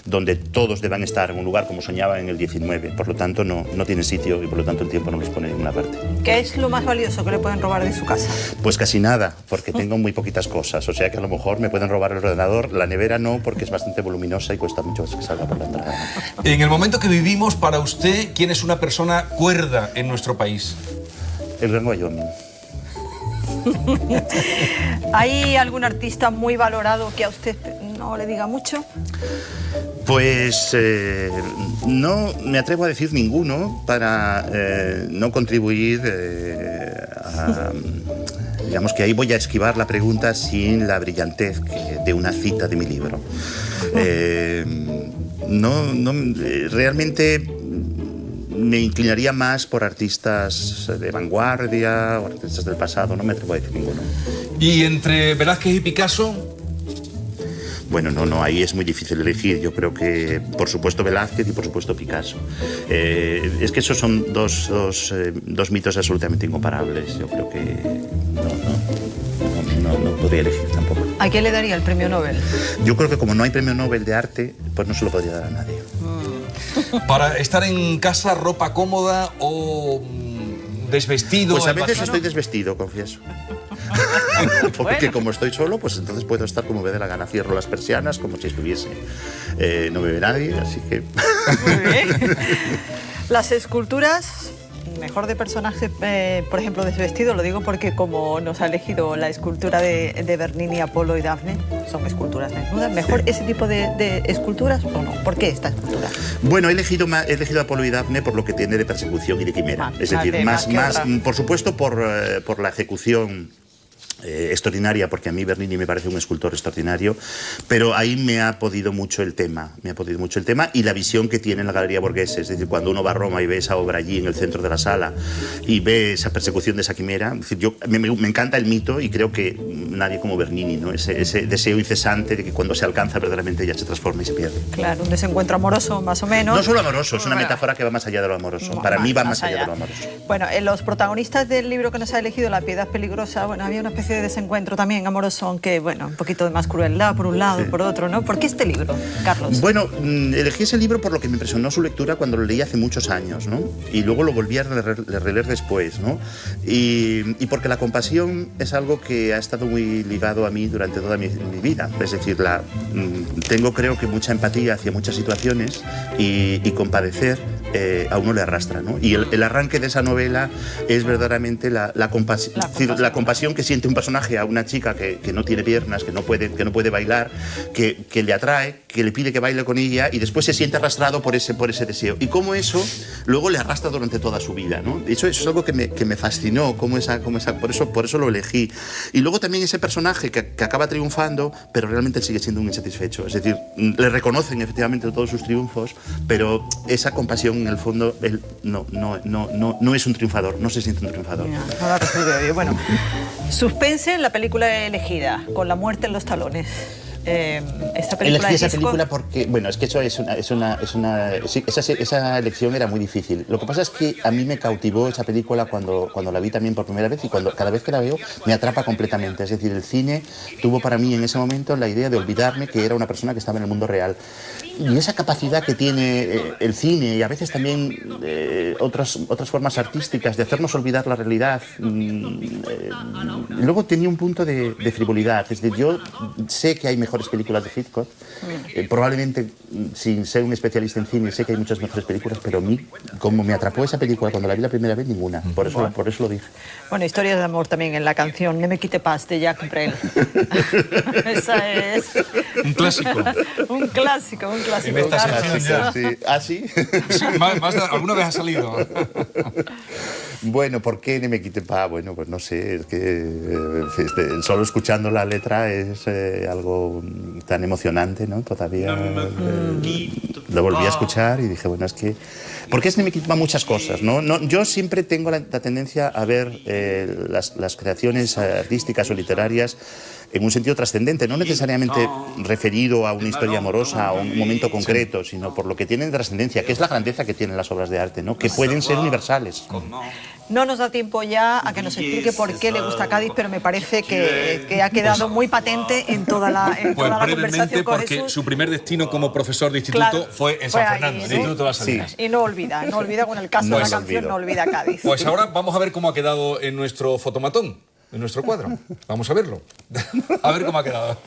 Speaker 3: donde todos deban estar en un lugar como soñaban en el 19. Por lo tanto, no tienen sitio y por lo tanto el tiempo no los pone en ninguna parte.
Speaker 4: ¿Qué es lo más valioso que le pueden robar de su casa?
Speaker 3: Pues casi nada, porque tengo muy poquitas cosas. O sea que a lo mejor me pueden robar el ordenador, la nevera no, porque es bastante voluminosa y cuesta mucho que salga por la entrada.
Speaker 1: En el momento que vivimos, para usted, ¿quién es una persona cuerda en nuestro país?
Speaker 3: El Gran Wyoming.
Speaker 4: ¿Hay algún artista muy valorado que a usted no le diga mucho?
Speaker 3: Pues no me atrevo a decir ninguno para no contribuir a... Digamos que ahí voy a esquivar la pregunta sin la brillantez de una cita de mi libro. Realmente me inclinaría más por artistas de vanguardia o artistas del pasado, no me atrevo a decir ninguno.
Speaker 1: ¿Y entre Velázquez y Picasso?
Speaker 3: Bueno, no, ahí es muy difícil elegir. Yo creo que, por supuesto, Velázquez y, por supuesto, Picasso. Es que esos son dos mitos absolutamente incomparables. Yo creo que no podría elegir tampoco.
Speaker 4: ¿A quién le daría el premio Nobel?
Speaker 3: Yo creo que como no hay premio Nobel de arte, pues no se lo podría dar a nadie.
Speaker 1: Para estar en casa, ropa cómoda o desvestido.
Speaker 3: Pues a veces estoy desvestido, confieso. Porque como estoy solo, pues entonces puedo estar como me dé la gana. Cierro las persianas como si estuviese. No me ve nadie, así que...
Speaker 4: Muy bien. Las esculturas, mejor de personaje, por ejemplo, desvestido, lo digo porque como nos ha elegido la escultura de Bernini, Apolo y Dafne, son esculturas desnudas, ¿mejor ese tipo de esculturas o no? ¿Por qué esta escultura?
Speaker 3: Bueno, he elegido a Apolo y Dafne por lo que tiene de persecución y de quimera. Es decir, más por supuesto, por la ejecución extraordinaria, porque a mí Bernini me parece un escultor extraordinario, pero ahí me ha podido mucho el tema, y la visión que tiene en la Galería Borghese. Es decir, cuando uno va a Roma y ve esa obra allí en el centro de la sala y ve esa persecución de esa quimera, es decir, me encanta el mito y creo que nadie como Bernini, ¿no? Ese deseo incesante de que cuando se alcanza verdaderamente ya se transforma y se pierde.
Speaker 4: Claro, un desencuentro amoroso más o menos.
Speaker 3: No solo amoroso, es una metáfora que va más allá de lo amoroso. Para mí va más allá de lo amoroso.
Speaker 4: Bueno, los protagonistas del libro que nos ha elegido, La piedad peligrosa, bueno, había una especie de desencuentro también amoroso, aunque, bueno, un poquito de más crueldad por un lado, por otro, ¿no? ¿Por qué este libro, Carlos?
Speaker 3: Bueno, elegí ese libro por lo que me impresionó su lectura cuando lo leí hace muchos años, ¿no? Y luego lo volví a releer después, ¿no? Y porque la compasión es algo que ha estado muy ligado a mí durante toda mi vida. Es decir, tengo, creo que, mucha empatía hacia muchas situaciones y compadecer a uno le arrastra, ¿no? Y el arranque de esa novela es verdaderamente la compasión que siente un personaje a una chica que no tiene piernas, que no puede bailar, que le atrae, que le pide que baile con ella y después se siente arrastrado por ese deseo. Y cómo eso luego le arrastra durante toda su vida, ¿no? Eso es algo que me fascinó, por eso lo elegí. Y luego también ese personaje que acaba triunfando, pero realmente él sigue siendo un insatisfecho. Es decir, le reconocen efectivamente todos sus triunfos, pero esa compasión en el fondo, él no es un triunfador, no se siente un triunfador.
Speaker 4: No la recibe bien. Bueno, suspense en la película elegida, Con la muerte en los talones. Esta película
Speaker 3: elegí esa película porque, bueno, es que eso esa elección era muy difícil. Lo que pasa es que a mí me cautivó esa película cuando la vi también por primera vez y cada vez que la veo me atrapa completamente. Es decir, el cine tuvo para mí en ese momento la idea de olvidarme que era una persona que estaba en el mundo real. Y esa capacidad que tiene el cine y a veces también otras formas artísticas de hacernos olvidar la realidad. Luego tenía un punto de frivolidad. Es decir, yo sé que hay mejores películas de Hitchcock. Probablemente, sin ser un especialista en cine, sé que hay muchas mejores películas, pero a mí, como me atrapó esa película cuando la vi la primera vez, ninguna. Por eso lo dije.
Speaker 4: Bueno, historias de amor también en la canción Ne me quite paz de Jacques Brel. Esa es...
Speaker 1: Un clásico.
Speaker 4: Un clásico.
Speaker 1: En esta sección ya.
Speaker 3: Sí. ¿Ah, sí?
Speaker 1: Sí, alguna vez ha salido.
Speaker 3: Bueno, ¿por qué Ne me quite paz? Bueno, pues no sé, es que solo escuchando la letra es algo tan emocionante, ¿no? Todavía lo volví a escuchar y dije, bueno, es que... Porque Ne me quite paz muchas cosas, ¿no? Yo siempre tengo la tendencia a ver las creaciones artísticas o literarias en un sentido trascendente, no necesariamente referido a una historia amorosa o a un momento concreto, sino por lo que tienen de trascendencia, que es la grandeza que tienen las obras de arte, ¿no? Que pueden ser universales.
Speaker 4: No nos da tiempo ya a que nos explique por qué le gusta Cádiz, pero me parece que ha quedado muy patente en toda la conversación con
Speaker 1: porque
Speaker 4: Jesús.
Speaker 1: su primer destino como profesor de instituto fue en San Fernando, en el Instituto de las Salinas.
Speaker 4: Y no olvida con el caso de la canción, no olvida Cádiz.
Speaker 1: Pues ahora vamos a ver cómo ha quedado en nuestro fotomatón, en nuestro cuadro. Vamos a verlo. A ver cómo ha quedado.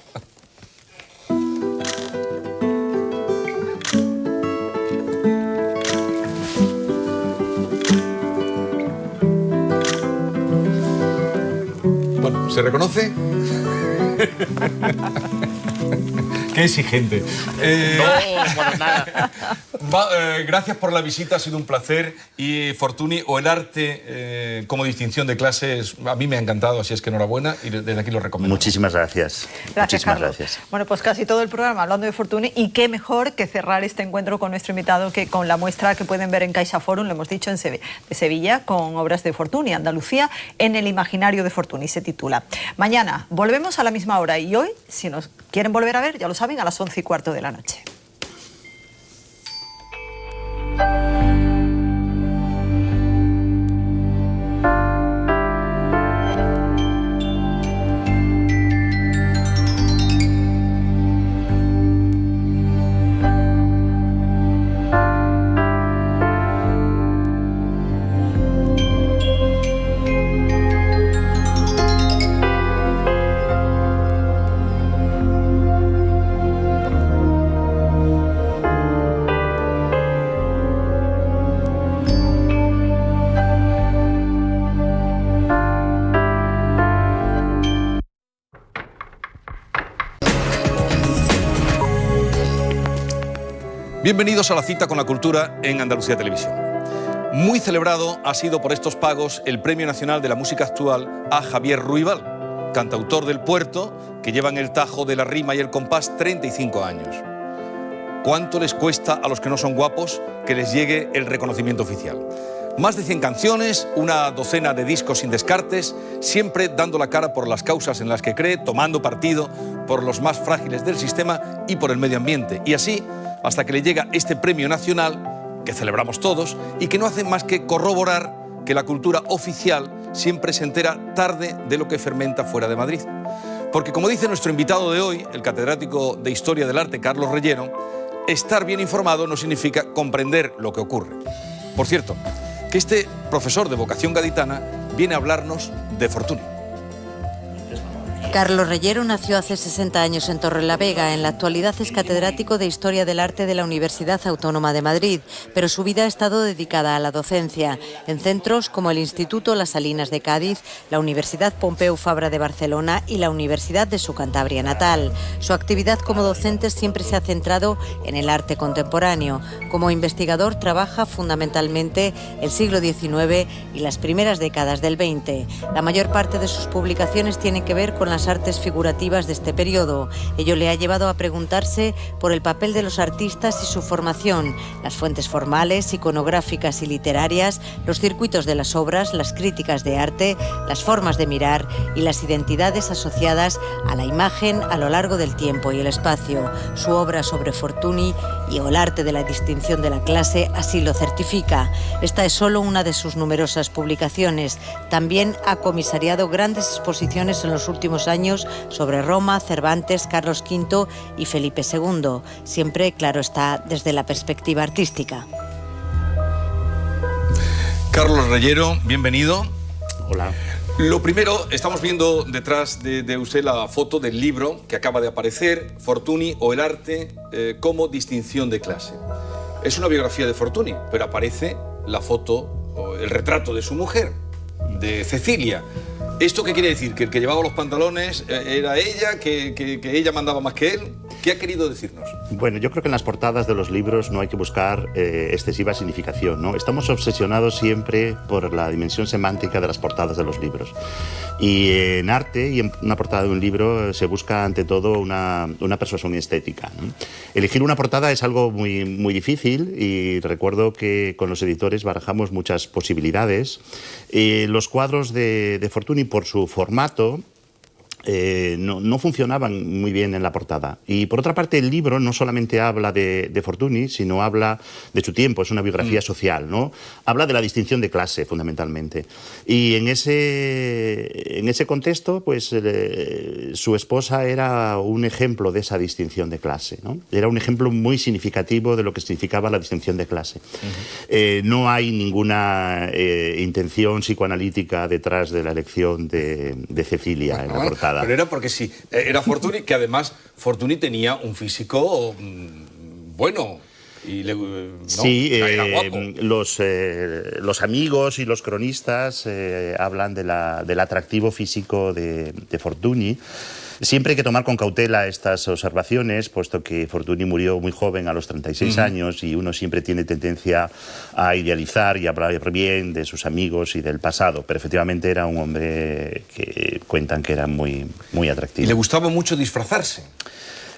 Speaker 1: Bueno, ¿se reconoce? Qué exigente.
Speaker 3: No, bueno, nada.
Speaker 1: Gracias por la visita, ha sido un placer. Y Fortuny, o el arte como distinción de clases, a mí me ha encantado, así es que enhorabuena y desde aquí lo recomiendo.
Speaker 3: Muchísimas gracias.
Speaker 4: Gracias, Carlos. Bueno, pues casi todo el programa hablando de Fortuny, y qué mejor que cerrar este encuentro con nuestro invitado que con la muestra que pueden ver en CaixaForum, lo hemos dicho, de Sevilla, con obras de Fortuny, Andalucía en el imaginario de Fortuny, se titula. Mañana volvemos a la misma hora y hoy, si nos quieren volver a ver, ya lo saben, a las 11:15 de la noche.
Speaker 1: Bienvenidos a la cita con la cultura en Andalucía Televisión. Muy celebrado ha sido por estos pagos el Premio Nacional de la Música Actual a Javier Ruibal, cantautor del Puerto, que lleva en el tajo de la rima y el compás 35 años. ¿Cuánto les cuesta a los que no son guapos que les llegue el reconocimiento oficial? Más de 100 canciones, una docena de discos sin descartes, siempre dando la cara por las causas en las que cree, tomando partido por los más frágiles del sistema y por el medio ambiente. Y así, hasta que le llega este premio nacional, que celebramos todos, y que no hace más que corroborar que la cultura oficial siempre se entera tarde de lo que fermenta fuera de Madrid. Porque, como dice nuestro invitado de hoy, el catedrático de Historia del Arte, Carlos Reyero, estar bien informado no significa comprender lo que ocurre. Por cierto, que este profesor de vocación gaditana viene a hablarnos de Fortuny.
Speaker 2: Carlos Reyero nació hace 60 años en Torrelavega. En la actualidad es catedrático de Historia del Arte de la Universidad Autónoma de Madrid, pero su vida ha estado dedicada a la docencia, en centros como el Instituto Las Salinas de Cádiz, la Universidad Pompeu Fabra de Barcelona y la Universidad de su Cantabria natal. Su actividad como docente siempre se ha centrado en el arte contemporáneo. Como investigador trabaja fundamentalmente el siglo XIX y las primeras décadas del XX. La mayor parte de sus publicaciones tienen que ver con las artes figurativas de este periodo. Ello le ha llevado a preguntarse por el papel de los artistas y su formación, las fuentes formales, iconográficas y literarias, los circuitos de las obras, las críticas de arte, las formas de mirar y las identidades asociadas a la imagen a lo largo del tiempo y el espacio. Su obra sobre Fortuny y el arte de la distinción de la clase así lo certifica. Esta es solo una de sus numerosas publicaciones. También ha comisariado grandes exposiciones en los últimos años sobre Roma, Cervantes, Carlos V y Felipe II. Siempre, claro está, desde la perspectiva artística.
Speaker 1: Carlos Reyero, bienvenido.
Speaker 3: Hola.
Speaker 1: Lo primero, estamos viendo detrás de usted la foto del libro que acaba de aparecer, Fortuny o el arte como distinción de clase. Es una biografía de Fortuny, pero aparece la foto o el retrato de su mujer, de Cecilia. ¿Esto qué quiere decir? ¿Que el que llevaba los pantalones era ella? ¿Que ella mandaba más que él? ¿Qué ha querido decirnos?
Speaker 3: Bueno, yo creo que en las portadas de los libros no hay que buscar excesiva significación, ¿no? Estamos obsesionados siempre por la dimensión semántica de las portadas de los libros. Y en arte y en una portada de un libro se busca ante todo una persuasión estética, ¿no? Elegir una portada es algo muy, muy difícil y recuerdo que con los editores barajamos muchas posibilidades. Los cuadros de Fortuny, por su formato, no funcionaban muy bien en la portada. Y por otra parte, el libro no solamente habla de Fortuny, sino habla de su tiempo, es una biografía social, ¿no? Habla de la distinción de clase, fundamentalmente. Y en ese contexto, pues su esposa era un ejemplo de esa distinción de clase, ¿no? Era un ejemplo muy significativo de lo que significaba la distinción de clase. No hay ninguna intención psicoanalítica detrás de la elección de Cecilia en la portada.
Speaker 1: Pero era porque sí, era Fortuny, que además Fortuny tenía un físico bueno. Y
Speaker 3: sí, los amigos y los cronistas hablan del atractivo físico de Fortuny. Siempre hay que tomar con cautela estas observaciones, puesto que Fortuny murió muy joven, a los 36 años, y uno siempre tiene tendencia a idealizar y a hablar bien de sus amigos y del pasado. Pero efectivamente era un hombre que cuentan que era muy, muy atractivo.
Speaker 1: ¿Y le gustaba mucho disfrazarse?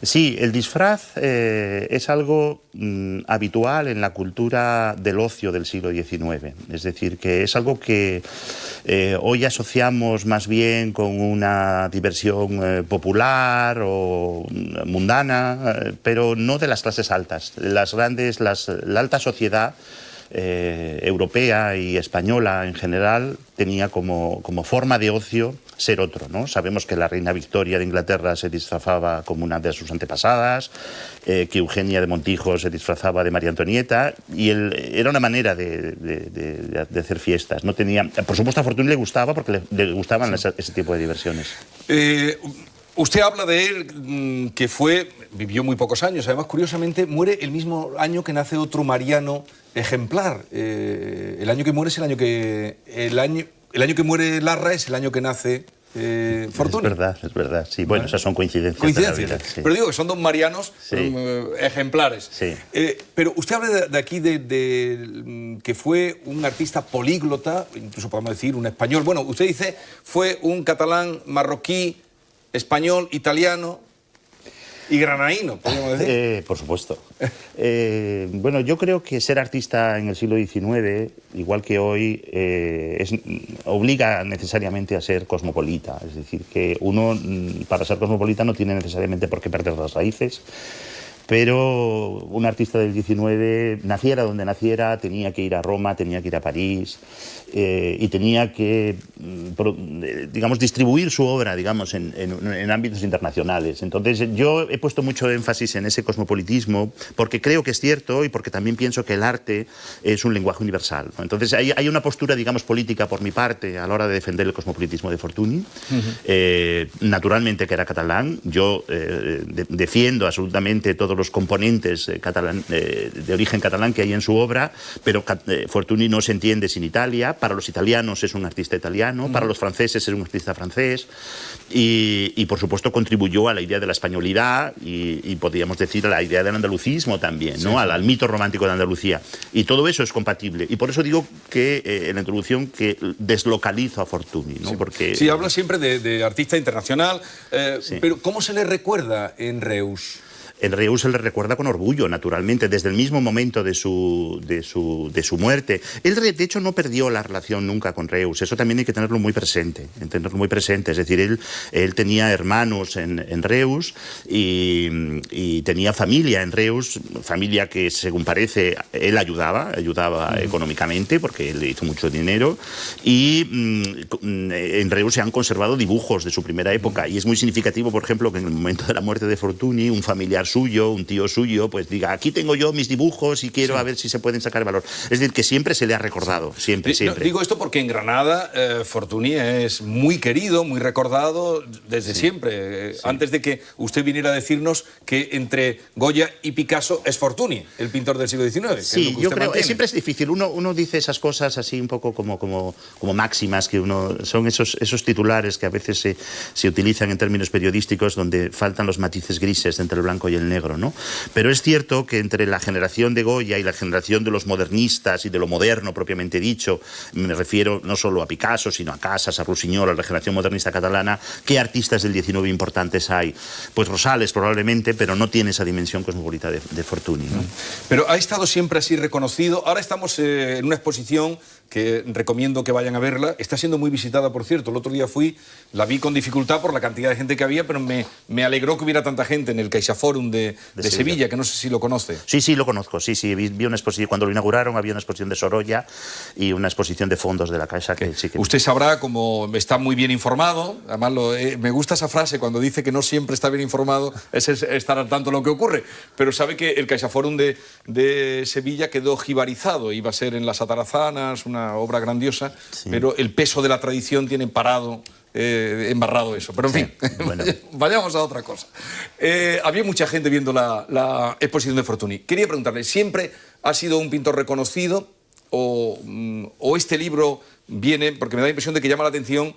Speaker 3: Sí, el disfraz es algo habitual en la cultura del ocio del siglo XIX. Es decir, que es algo que hoy asociamos más bien con una diversión popular o mundana, pero no de las clases altas. La alta sociedad europea y española en general tenía como forma de ocio ser otro, ¿no? Sabemos que la reina Victoria de Inglaterra se disfrazaba como una de sus antepasadas, que Eugenia de Montijo se disfrazaba de María Antonieta, y era una manera de hacer fiestas. No tenía, por supuesto, a Fortuny le gustaba porque le gustaban ese tipo de diversiones.
Speaker 1: Usted habla de él, que vivió muy pocos años. Además, curiosamente, muere el mismo año que nace otro mariano ejemplar. El año que muere es el año que muere Larra es el año que nace Fortuny.
Speaker 3: Es verdad, sí. Bueno, esas son coincidencias.
Speaker 1: Coincidencias.
Speaker 3: De la vida, sí.
Speaker 1: Pero digo que son dos marianos ejemplares.
Speaker 3: Sí.
Speaker 1: Pero usted habla de aquí de que fue un artista políglota, incluso podemos decir un español. Bueno, usted dice fue un catalán, marroquí, español, italiano y granadino, podríamos decir.
Speaker 3: Por supuesto. Bueno, yo creo que ser artista en el siglo XIX, igual que hoy, obliga necesariamente a ser cosmopolita. Es decir, que uno, para ser cosmopolita, no tiene necesariamente por qué perder las raíces. Pero un artista del XIX, naciera donde naciera, tenía que ir a Roma, tenía que ir a París y tenía que, digamos, distribuir su obra, digamos, en ámbitos internacionales. Entonces, yo he puesto mucho énfasis en ese cosmopolitismo porque creo que es cierto y porque también pienso que el arte es un lenguaje universal, ¿no? Entonces, hay una postura, digamos, política por mi parte a la hora de defender el cosmopolitismo de Fortuny. Naturalmente que era catalán. Yo defiendo absolutamente todos los componentes de origen catalán que hay en su obra, pero Fortuny no se entiende sin Italia. Para los italianos es un artista italiano, para los franceses es un artista francés y por supuesto contribuyó a la idea de la españolidad y podríamos decir a la idea del andalucismo también, ¿no? Al mito romántico de Andalucía. Y todo eso es compatible. Y por eso digo que en la introducción que deslocalizo a Fortuny, ¿no? Porque
Speaker 1: sí, habla siempre de artista internacional, pero ¿cómo se le recuerda en Reus?
Speaker 3: En Reus se le recuerda con orgullo, naturalmente, desde el mismo momento de su muerte. Él, de hecho, no perdió la relación nunca con Reus. Eso también hay que tenerlo muy presente. Es decir, él tenía hermanos en Reus y tenía familia en Reus, familia que, según parece, él ayudaba económicamente, porque él hizo mucho dinero. Y en Reus se han conservado dibujos de su primera época. Y es muy significativo, por ejemplo, que en el momento de la muerte de Fortuny, un familiar suyo, un tío suyo, pues diga, aquí tengo yo mis dibujos y quiero a ver si se pueden sacar valor. Es decir, que siempre se le ha recordado, siempre.
Speaker 1: No, digo esto porque en Granada Fortuny es muy querido, muy recordado desde siempre. Antes de que usted viniera a decirnos que entre Goya y Picasso es Fortuny, el pintor del siglo XIX.
Speaker 3: Sí, yo creo que siempre es difícil. Uno dice esas cosas así un poco como máximas, que son esos titulares que a veces se utilizan en términos periodísticos donde faltan los matices grises entre el blanco y el negro, ¿no? Pero es cierto que entre la generación de Goya y la generación de los modernistas y de lo moderno propiamente dicho, me refiero no solo a Picasso, sino a Casas, a Rusiñol, a la generación modernista catalana, ¿qué artistas del XIX importantes hay? Pues Rosales probablemente, pero no tiene esa dimensión cosmopolita de Fortuny, ¿no?
Speaker 1: Pero ha estado siempre así reconocido. Ahora estamos en una exposición que recomiendo que vayan a verla. Está siendo muy visitada, por cierto. El otro día la vi con dificultad por la cantidad de gente que había, pero me alegró que hubiera tanta gente en el CaixaForum de Sevilla, que no sé si lo conoce.
Speaker 3: Sí, lo conozco. Sí, vi una exposición. Cuando lo inauguraron había una exposición de Sorolla y una exposición de fondos de la Caixa. Que sí que...
Speaker 1: Usted sabrá, como está muy bien informado, además me gusta esa frase cuando dice que no siempre está bien informado, es estar al tanto de lo que ocurre, pero sabe que el CaixaForum de Sevilla quedó jibarizado, iba a ser en las Atarazanas, una obra grandiosa, pero el peso de la tradición tiene parado, embarrado eso. Pero en fin, bueno. Vayamos a otra cosa. Había mucha gente viendo la exposición de Fortuny. Quería preguntarle, ¿siempre ha sido un pintor reconocido o este libro viene, porque me da la impresión de que llama la atención,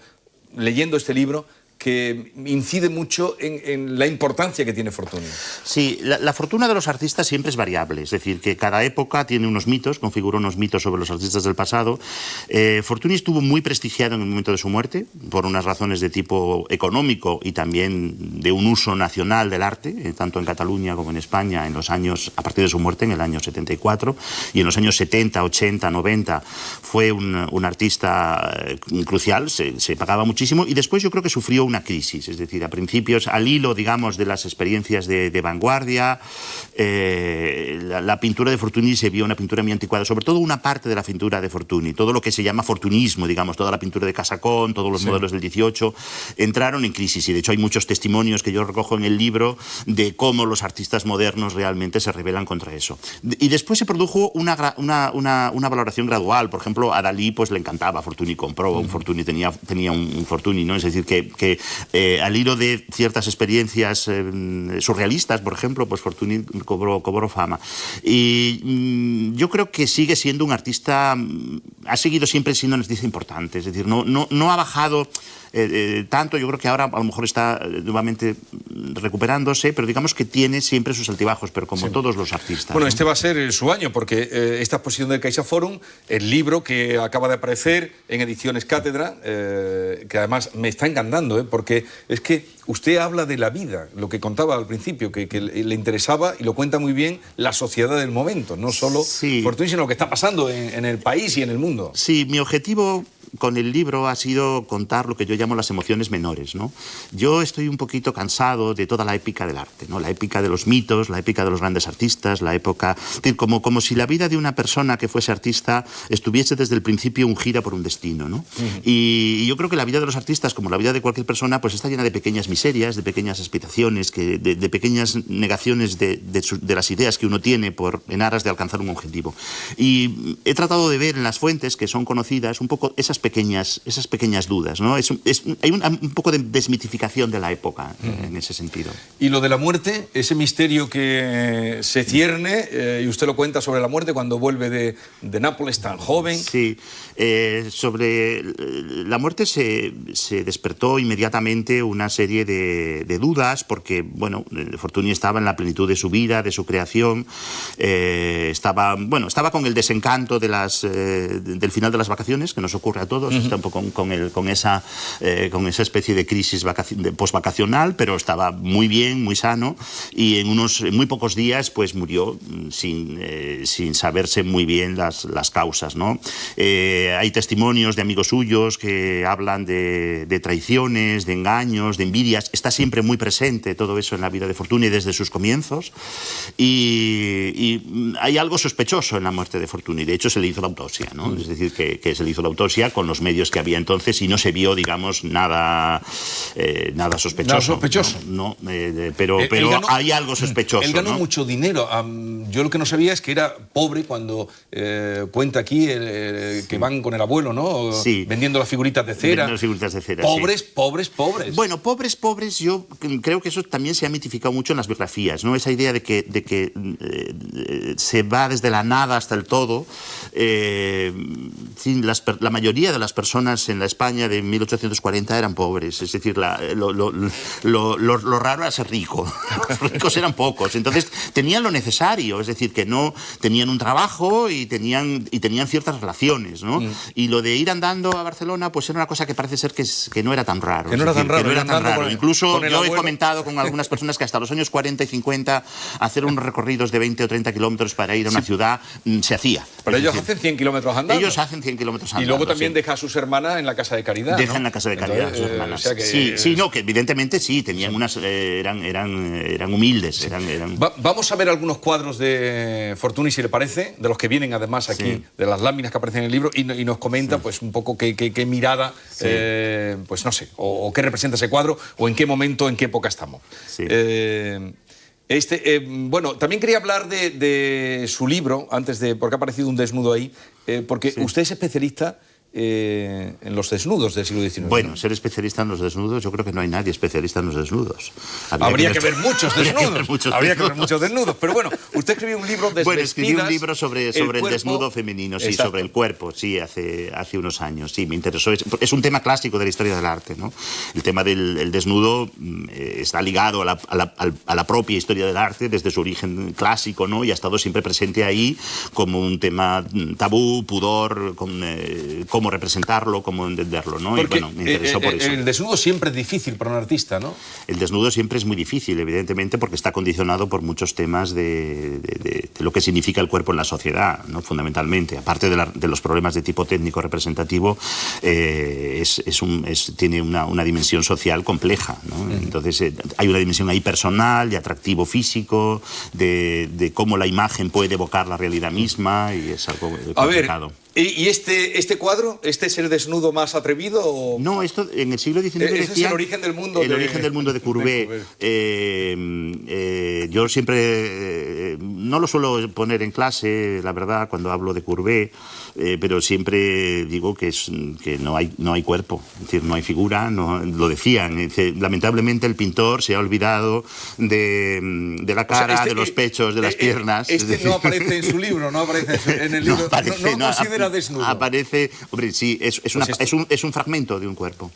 Speaker 1: leyendo este libro, que incide mucho en la importancia que tiene Fortuny?
Speaker 3: Sí, la fortuna de los artistas siempre es variable, es decir, que cada época tiene unos mitos, configura unos mitos sobre los artistas del pasado. Fortuny estuvo muy prestigiado en el momento de su muerte, por unas razones de tipo económico y también de un uso nacional del arte, tanto en Cataluña como en España, en los años, a partir de su muerte, en el año 74, y en los años 70, 80, 90, fue un artista crucial, se pagaba muchísimo, y después yo creo que sufrió una crisis, es decir, a principios, al hilo, digamos, de las experiencias de vanguardia, la pintura de Fortuny se vio una pintura muy anticuada, sobre todo una parte de la pintura de Fortuny, todo lo que se llama fortunismo, digamos, toda la pintura de Casacón, todos los modelos del 18, entraron en crisis, y de hecho hay muchos testimonios que yo recojo en el libro de cómo los artistas modernos realmente se rebelan contra eso. Y después se produjo una valoración gradual. Por ejemplo, a Dalí pues le encantaba Fortuny, compró un Fortuny, tenía un Fortuny, ¿no? Es decir, que al hilo de ciertas experiencias surrealistas, por ejemplo, pues Fortuny cobró fama. Y yo creo que sigue siendo un artista, ha seguido siempre siendo un artista importante, es decir, no ha bajado tanto. Yo creo que ahora a lo mejor está nuevamente recuperándose, pero digamos que tiene siempre sus altibajos, pero como todos los artistas.
Speaker 1: Bueno,
Speaker 3: ¿no?
Speaker 1: este va a ser su año, porque esta exposición de CaixaForum, el libro que acaba de aparecer en Ediciones Cátedra, que además me está encantando, porque es que usted habla de la vida, lo que contaba al principio, que le interesaba, y lo cuenta muy bien, la sociedad del momento, no solo Fortuny, sino lo que está pasando en el país y en el mundo.
Speaker 3: Sí, mi objetivo con el libro ha sido contar lo que yo llamo las emociones menores, ¿no? Yo estoy un poquito cansado de toda la épica del arte, ¿no? La épica de los mitos, la épica de los grandes artistas, la época... Es decir, como si la vida de una persona que fuese artista estuviese desde el principio ungida por un destino, ¿no? Y yo creo que la vida de los artistas, como la vida de cualquier persona, pues está llena de pequeñas miserias, de pequeñas aspiraciones, de pequeñas negaciones de las ideas que uno tiene en aras de alcanzar un objetivo. Y he tratado de ver en las fuentes que son conocidas un poco esas pequeñas dudas, ¿no? Hay un poco de desmitificación de la época en ese sentido.
Speaker 1: Y lo de la muerte, ese misterio que se cierne, y usted lo cuenta sobre la muerte cuando vuelve de Nápoles tan joven.
Speaker 3: Sí, sobre la muerte se despertó inmediatamente una serie de dudas, porque, bueno, Fortuny estaba en la plenitud de su vida, de su creación, estaba con el desencanto del final de las vacaciones, que nos ocurre a todos, está un poco con esa especie de crisis postvacacional, pero estaba muy bien, muy sano, y en muy pocos días pues murió sin saberse muy bien las causas, ¿no? Hay testimonios de amigos suyos que hablan de traiciones, de engaños, de envidias. Está siempre muy presente todo eso en la vida de Fortuny desde sus comienzos, y hay algo sospechoso en la muerte de Fortuny. De hecho, se le hizo la autopsia, ¿no? Es decir, que se le hizo la autopsia con los medios que había entonces y no se vio, digamos, nada sospechoso.
Speaker 1: Nada sospechoso.
Speaker 3: No, pero ganó, hay algo sospechoso.
Speaker 1: Él ganó, ¿no?, mucho dinero. Yo lo que no sabía es que era pobre cuando cuenta aquí que van con el abuelo, ¿no?
Speaker 3: Sí.
Speaker 1: Vendiendo las figuritas de cera.
Speaker 3: Vendiendo las figuritas de cera,
Speaker 1: pobres,
Speaker 3: sí.
Speaker 1: pobres.
Speaker 3: Bueno, pobres, yo creo que eso también se ha mitificado mucho en las biografías, ¿no? Esa idea de que se va desde la nada hasta el todo. La mayoría de las personas en la España de 1840 eran pobres, es decir, lo raro era ser rico. Los ricos eran pocos, entonces tenían lo necesario, es decir, que no tenían un trabajo y tenían ciertas relaciones, ¿no? Y lo de ir andando a Barcelona, pues era una cosa que parece ser que no era tan raro.
Speaker 1: Que no era tan raro.
Speaker 3: Incluso yo he comentado con algunas personas que hasta los años 40 y 50 hacer unos recorridos de 20 o 30 kilómetros para ir a una ciudad se hacía.
Speaker 1: Pero ellos hacen 100 kilómetros andando.
Speaker 3: Ellos hacen 100 kilómetros andando.
Speaker 1: Y luego también deja a sus hermanas en la casa de caridad,
Speaker 3: Dejan
Speaker 1: ¿no?
Speaker 3: en la casa de caridad a sus hermanas.
Speaker 1: O sea que
Speaker 3: que evidentemente sí, tenían eran humildes.
Speaker 1: Vamos a ver algunos cuadros de Fortuny, si le parece, de los que vienen además aquí, de las láminas que aparecen en el libro, y nos comenta pues un poco qué mirada, pues no sé, o qué representa ese cuadro, o en qué momento, en qué época estamos.
Speaker 3: Sí.
Speaker 1: Bueno, también quería hablar de su libro, porque ha aparecido un desnudo ahí, porque usted es especialista en los desnudos del siglo XIX.
Speaker 3: Bueno, ser especialista en los desnudos, yo creo que no hay nadie especialista en los desnudos.
Speaker 1: Habría que ver muchos desnudos. Habría que ver muchos desnudos. Pero bueno, usted escribió un libro
Speaker 3: Bueno, escribí un libro sobre el desnudo femenino, sí,
Speaker 1: exacto,
Speaker 3: sobre el cuerpo, sí, hace unos años. Sí, me interesó. Es un tema clásico de la historia del arte, ¿no? El tema del desnudo está ligado a la propia historia del arte desde su origen clásico, ¿no? Y ha estado siempre presente ahí como un tema tabú, pudor, cómo representarlo, cómo entenderlo, ¿no?
Speaker 1: Porque,
Speaker 3: y bueno, me interesó por eso.
Speaker 1: El desnudo siempre es difícil para un artista, ¿no?
Speaker 3: El desnudo siempre es muy difícil, evidentemente, porque está condicionado por muchos temas de lo que significa el cuerpo en la sociedad, ¿no? Fundamentalmente. Aparte de los problemas de tipo técnico representativo, tiene una dimensión social compleja, ¿no? Entonces, hay una dimensión ahí personal, de atractivo físico, de cómo la imagen puede evocar la realidad misma, y es algo complicado.
Speaker 1: A ver, ¿y este cuadro? ¿Este es el desnudo más atrevido? ¿O?
Speaker 3: No, esto en el siglo XIX
Speaker 1: decía... es el origen del mundo.
Speaker 3: El origen del mundo de Courbet. Yo siempre... no lo suelo poner en clase, la verdad, cuando hablo de Courbet, pero siempre digo que no hay cuerpo, es decir, no hay figura, lo decían. Lamentablemente el pintor se ha olvidado de la cara, de los pechos, de las piernas.
Speaker 1: No aparece en su libro, no aparece en el libro.
Speaker 3: No
Speaker 1: considera desnudo.
Speaker 3: Aparece, hombre, sí, es un fragmento de un cuerpo.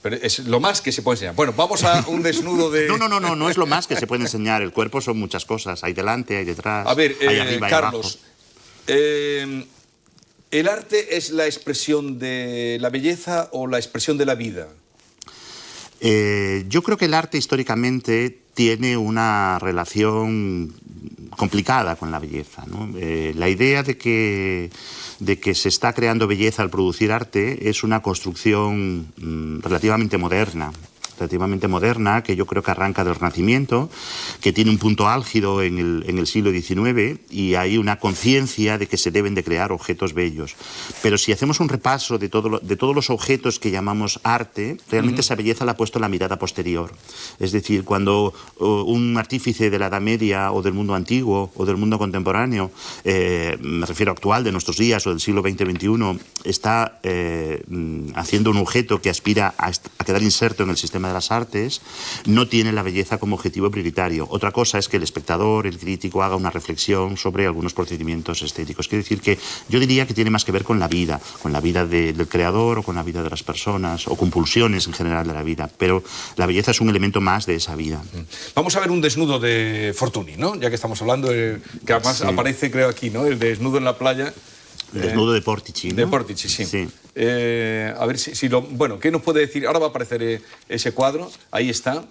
Speaker 1: Pero es lo más que se puede enseñar. Bueno, vamos a un desnudo de...
Speaker 3: No es lo más que se puede enseñar. El cuerpo son muchas cosas. Hay delante, hay detrás,
Speaker 1: A ver,
Speaker 3: hay arriba,
Speaker 1: Carlos,
Speaker 3: hay abajo.
Speaker 1: ¿el arte es la expresión de la belleza o la expresión de la vida?
Speaker 3: Yo creo que el arte históricamente tiene una relación complicada con la belleza, ¿no? La idea de que se está creando belleza al producir arte es una construcción relativamente moderna, que yo creo que arranca del Renacimiento, que tiene un punto álgido en el siglo XIX, y hay una conciencia de que se deben de crear objetos bellos. Pero si hacemos un repaso de todos los objetos que llamamos arte, realmente esa belleza la ha puesto la mirada posterior. Es decir, cuando un artífice de la Edad Media o del mundo antiguo o del mundo contemporáneo, me refiero actual, de nuestros días o del siglo XX-XXI, está haciendo un objeto que aspira a quedar inserto en el sistema de las artes, no tiene la belleza como objetivo prioritario. Otra cosa es que el espectador, el crítico, haga una reflexión sobre algunos procedimientos estéticos. Quiere decir que yo diría que tiene más que ver con la vida del creador o con la vida de las personas o con pulsiones en general de la vida, pero la belleza es un elemento más de esa vida.
Speaker 1: Vamos a ver un desnudo de Fortuny, ¿no? Ya que estamos hablando, que además aparece, creo, aquí, ¿no? El desnudo en la playa.
Speaker 3: El desnudo de Portici, ¿no?
Speaker 1: De Portici, sí. A ver si lo... Bueno, ¿qué nos puede decir? Ahora va a aparecer ese cuadro, ahí está.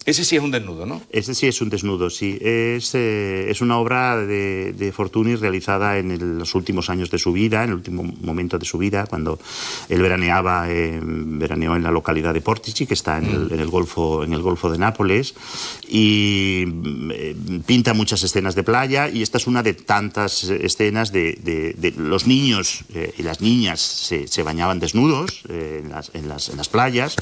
Speaker 1: Ese sí es un desnudo, ¿no?
Speaker 3: Ese sí es un desnudo, sí. Es una obra de Fortuny realizada en los últimos años de su vida, en el último momento de su vida, cuando él veraneó en la localidad de Portici, que está en el Golfo de Nápoles, y pinta muchas escenas de playa, y esta es una de tantas escenas de los niños y las niñas se bañaban desnudos en las playas.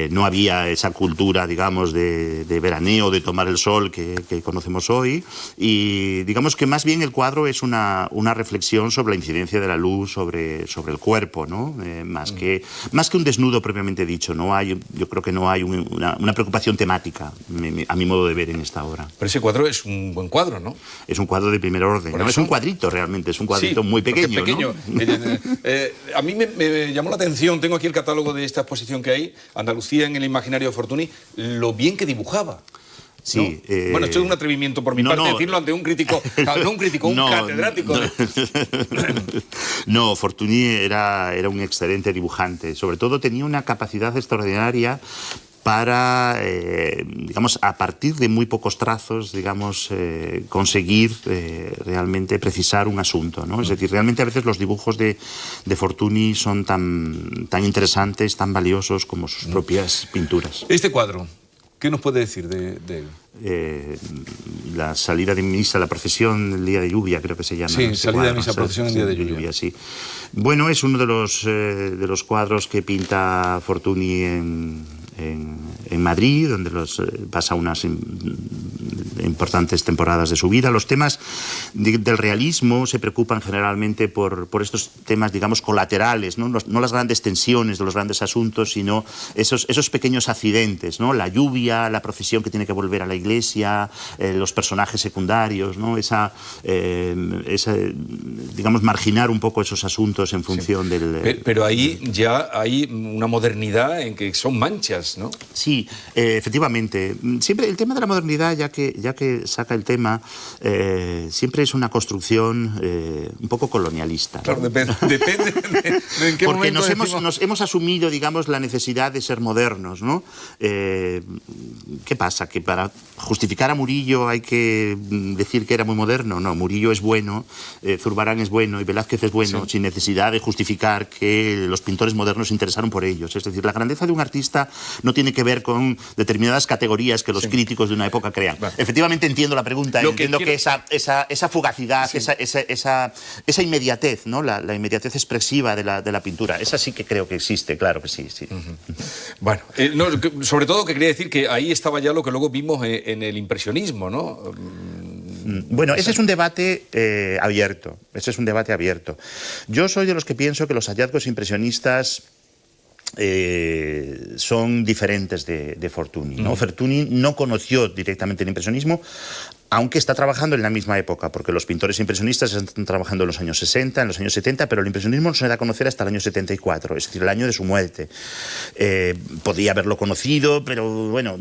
Speaker 3: No había esa cultura, digamos, de veraneo, de tomar el sol que conocemos hoy, y digamos que más bien el cuadro es una reflexión sobre la incidencia de la luz sobre el cuerpo, ¿no? Más que un desnudo propiamente dicho. Yo creo que no hay una preocupación temática, a mi modo de ver, en esta obra.
Speaker 1: Pero ese cuadro es un buen cuadro, ¿no?
Speaker 3: Es un cuadro de primer orden, ¿no? Es un cuadrito realmente, es un cuadrito muy pequeño, ¿no?
Speaker 1: A mí me llamó la atención, tengo aquí el catálogo de esta exposición que hay, Andalucía en el imaginario de Fortuny, lo bien que dibujaba.
Speaker 3: Sí,
Speaker 1: ¿no? Bueno, esto es un atrevimiento por mi parte decirlo ante un crítico, un catedrático.
Speaker 3: No, Fortuny era un excelente dibujante. Sobre todo tenía una capacidad extraordinaria para, digamos, a partir de muy pocos trazos, digamos, conseguir realmente precisar un asunto, ¿no? Es decir, realmente a veces los dibujos de Fortuny son tan interesantes, tan valiosos como sus propias pinturas.
Speaker 1: Este cuadro, ¿qué nos puede decir de él?
Speaker 3: La salida de misa, la procesión el día de lluvia, creo que se llama.
Speaker 1: Sí, salida de misa, procesión el día de lluvia.
Speaker 3: Sí. Bueno, es uno de los cuadros que pinta Fortuny en Madrid, donde pasa unas importantes temporadas de su vida. Los temas del realismo se preocupan generalmente por estos temas, digamos, colaterales, ¿no? No las grandes tensiones de los grandes asuntos, sino esos pequeños accidentes, ¿no? La lluvia, la procesión que tiene que volver a la iglesia, los personajes secundarios, ¿no? Digamos, marginar un poco esos asuntos en función del...
Speaker 1: Pero ahí ya hay una modernidad en que son manchas, ¿no?
Speaker 3: Sí, efectivamente. Siempre el tema de la modernidad, ya que saca el tema, siempre es una construcción un poco colonialista, ¿no?
Speaker 1: Claro, depende de en qué
Speaker 3: porque
Speaker 1: momento
Speaker 3: nos hemos asumido, digamos, la necesidad de ser modernos, ¿no? ¿Qué pasa? ¿Que para justificar a Murillo hay que decir que era muy moderno? No, Murillo es bueno, Zurbarán es bueno y Velázquez es bueno, sin necesidad de justificar que los pintores modernos se interesaron por ellos. Es decir, la grandeza de un artista no tiene que ver con determinadas categorías que los críticos de una época crean. Vale. Efectivamente entiendo la pregunta, entiendo que esa fugacidad, esa inmediatez, ¿no? La inmediatez expresiva de la pintura, esa sí que creo que existe, claro que sí.
Speaker 1: Bueno, sobre todo que quería decir que ahí estaba ya lo que luego vimos en el impresionismo, ¿no?
Speaker 3: Bueno, ese es un debate abierto. Yo soy de los que pienso que los hallazgos impresionistas son diferentes de Fortuny, ¿no? Fortuny no conoció directamente el impresionismo, aunque está trabajando en la misma época, porque los pintores impresionistas están trabajando en los años 60, en los años 70, pero el impresionismo no se da a conocer hasta el año 74, es decir, el año de su muerte. Podía haberlo conocido, pero bueno,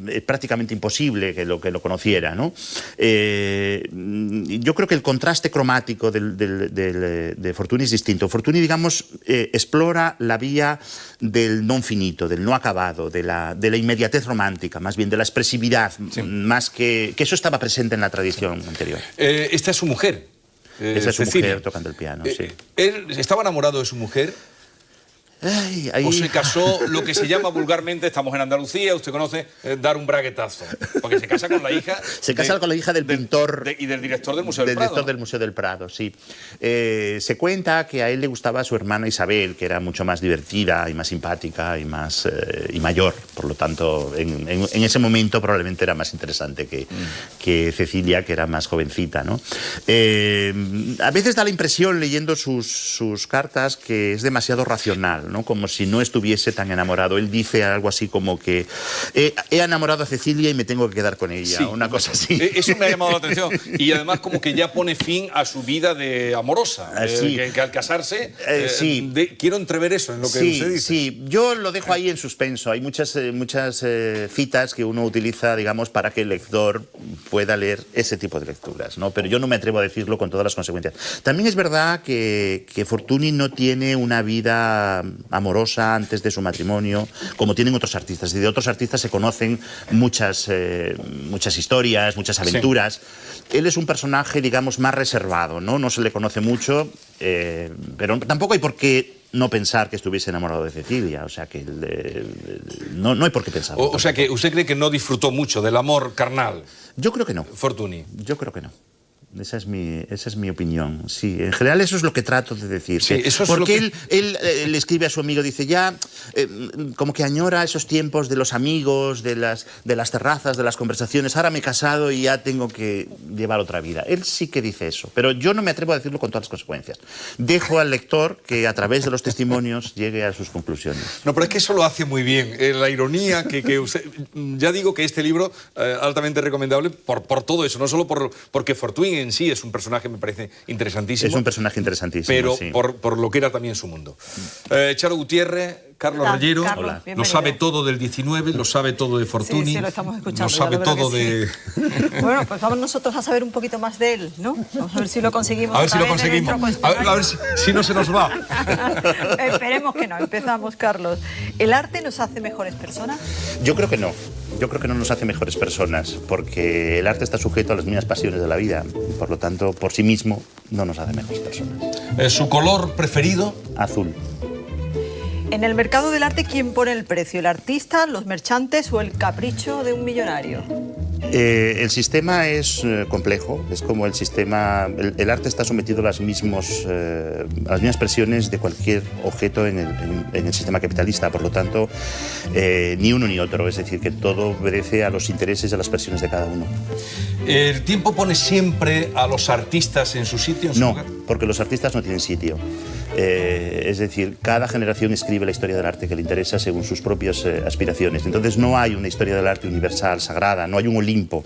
Speaker 3: es prácticamente imposible que lo conociera, ¿no? Yo creo que el contraste cromático de Fortuny es distinto. Fortuny, digamos, explora la vía del non finito, del no acabado, de la inmediatez romántica, más bien de la expresividad, sí, más que eso estaba presente en la tradición anterior.
Speaker 1: Esta es su mujer.
Speaker 3: Esa es su mujer tocando el piano, sí.
Speaker 1: ¿Él estaba enamorado de su mujer? ¿O se casó, lo que se llama vulgarmente, estamos en Andalucía, usted conoce, dar un braguetazo? Porque se casa con la hija...
Speaker 3: Se casa con la hija del pintor...
Speaker 1: y del director del Museo del Prado.
Speaker 3: Del director del Museo del Prado, sí. Se cuenta que a él le gustaba su hermana Isabel, que era mucho más divertida y más simpática y más y mayor. Por lo tanto, en ese momento probablemente era más interesante que Cecilia, que era más jovencita, ¿no? A veces da la impresión, leyendo sus cartas, que es demasiado racional, ¿no? Como si no estuviese tan enamorado. Él dice algo así como que he enamorado a Cecilia y me tengo que quedar con ella, sí, una cosa así.
Speaker 1: Eso me ha llamado la atención. Y además como que ya pone fin a su vida de amorosa,
Speaker 3: sí,
Speaker 1: que al casarse...
Speaker 3: sí.
Speaker 1: Quiero entrever eso en lo que
Speaker 3: sí,
Speaker 1: usted dice.
Speaker 3: Sí, yo lo dejo ahí en suspenso. Hay muchas citas que uno utiliza, digamos, para que el lector pueda leer ese tipo de lecturas, ¿no? Pero yo no me atrevo a decirlo con todas las consecuencias. También es verdad que Fortuny no tiene una vida amorosa antes de su matrimonio, como tienen otros artistas. Y de otros artistas se conocen muchas historias, muchas aventuras. Sí. Él es un personaje, digamos, más reservado, ¿no? No se le conoce mucho, pero tampoco hay por qué no pensar que estuviese enamorado de Cecilia. O sea, que no hay por qué pensarlo.
Speaker 1: O sea, que usted cree que no disfrutó mucho del amor carnal.
Speaker 3: Yo creo que no.
Speaker 1: Fortuny.
Speaker 3: Yo creo que no. Esa es mi opinión. Sí, en general eso es lo que trato de decir.
Speaker 1: Sí, eso es
Speaker 3: porque él le escribe a su amigo, dice ya, como que añora esos tiempos de los amigos, de las terrazas, de las conversaciones. Ahora me he casado y ya tengo que llevar otra vida. Él sí que dice eso, pero yo no me atrevo a decirlo con todas las consecuencias. Dejo al lector que a través de los testimonios llegue a sus conclusiones.
Speaker 1: No, pero es que eso lo hace muy bien. La ironía que usted... Ya digo que este libro, altamente recomendable por todo eso, no solo porque Fortuny en sí es un personaje, me parece, interesantísimo.
Speaker 3: Es un personaje interesantísimo,
Speaker 1: pero
Speaker 3: sí,
Speaker 1: por lo que era también su mundo. Charo Gutiérrez, Carlos Reyero,
Speaker 4: Carlos,
Speaker 1: lo sabe todo del 19, lo sabe todo de Fortuny.
Speaker 4: Sí, lo estamos escuchando.
Speaker 1: Lo sabe todo de...
Speaker 4: Bueno, pues vamos nosotros a saber un poquito más de él, ¿no? Vamos a ver si lo conseguimos.
Speaker 1: A ver si lo conseguimos. A ver si no se nos va.
Speaker 4: Esperemos que no. Empezamos, Carlos. ¿El arte nos hace mejores personas?
Speaker 3: Yo creo que no. Yo creo que no nos hace mejores personas, porque el arte está sujeto a las mismas pasiones de la vida. Por lo tanto, por sí mismo, no nos hace mejores personas.
Speaker 1: ¿Su color preferido?
Speaker 3: Azul.
Speaker 4: En el mercado del arte, ¿quién pone el precio? ¿El artista, los mercantes o el capricho de un millonario?
Speaker 3: El sistema es complejo, es como el sistema... El arte está sometido a las mismas presiones de cualquier objeto en el sistema capitalista, por lo tanto, ni uno ni otro, es decir, que todo obedece a los intereses y a las presiones de cada uno.
Speaker 1: ¿El tiempo pone siempre a los artistas en su sitio? En su lugar?
Speaker 3: Porque los artistas no tienen sitio. Es decir, cada generación escribe la historia del arte que le interesa según sus propias aspiraciones. Entonces no hay una historia del arte universal, sagrada, no hay un Olimpo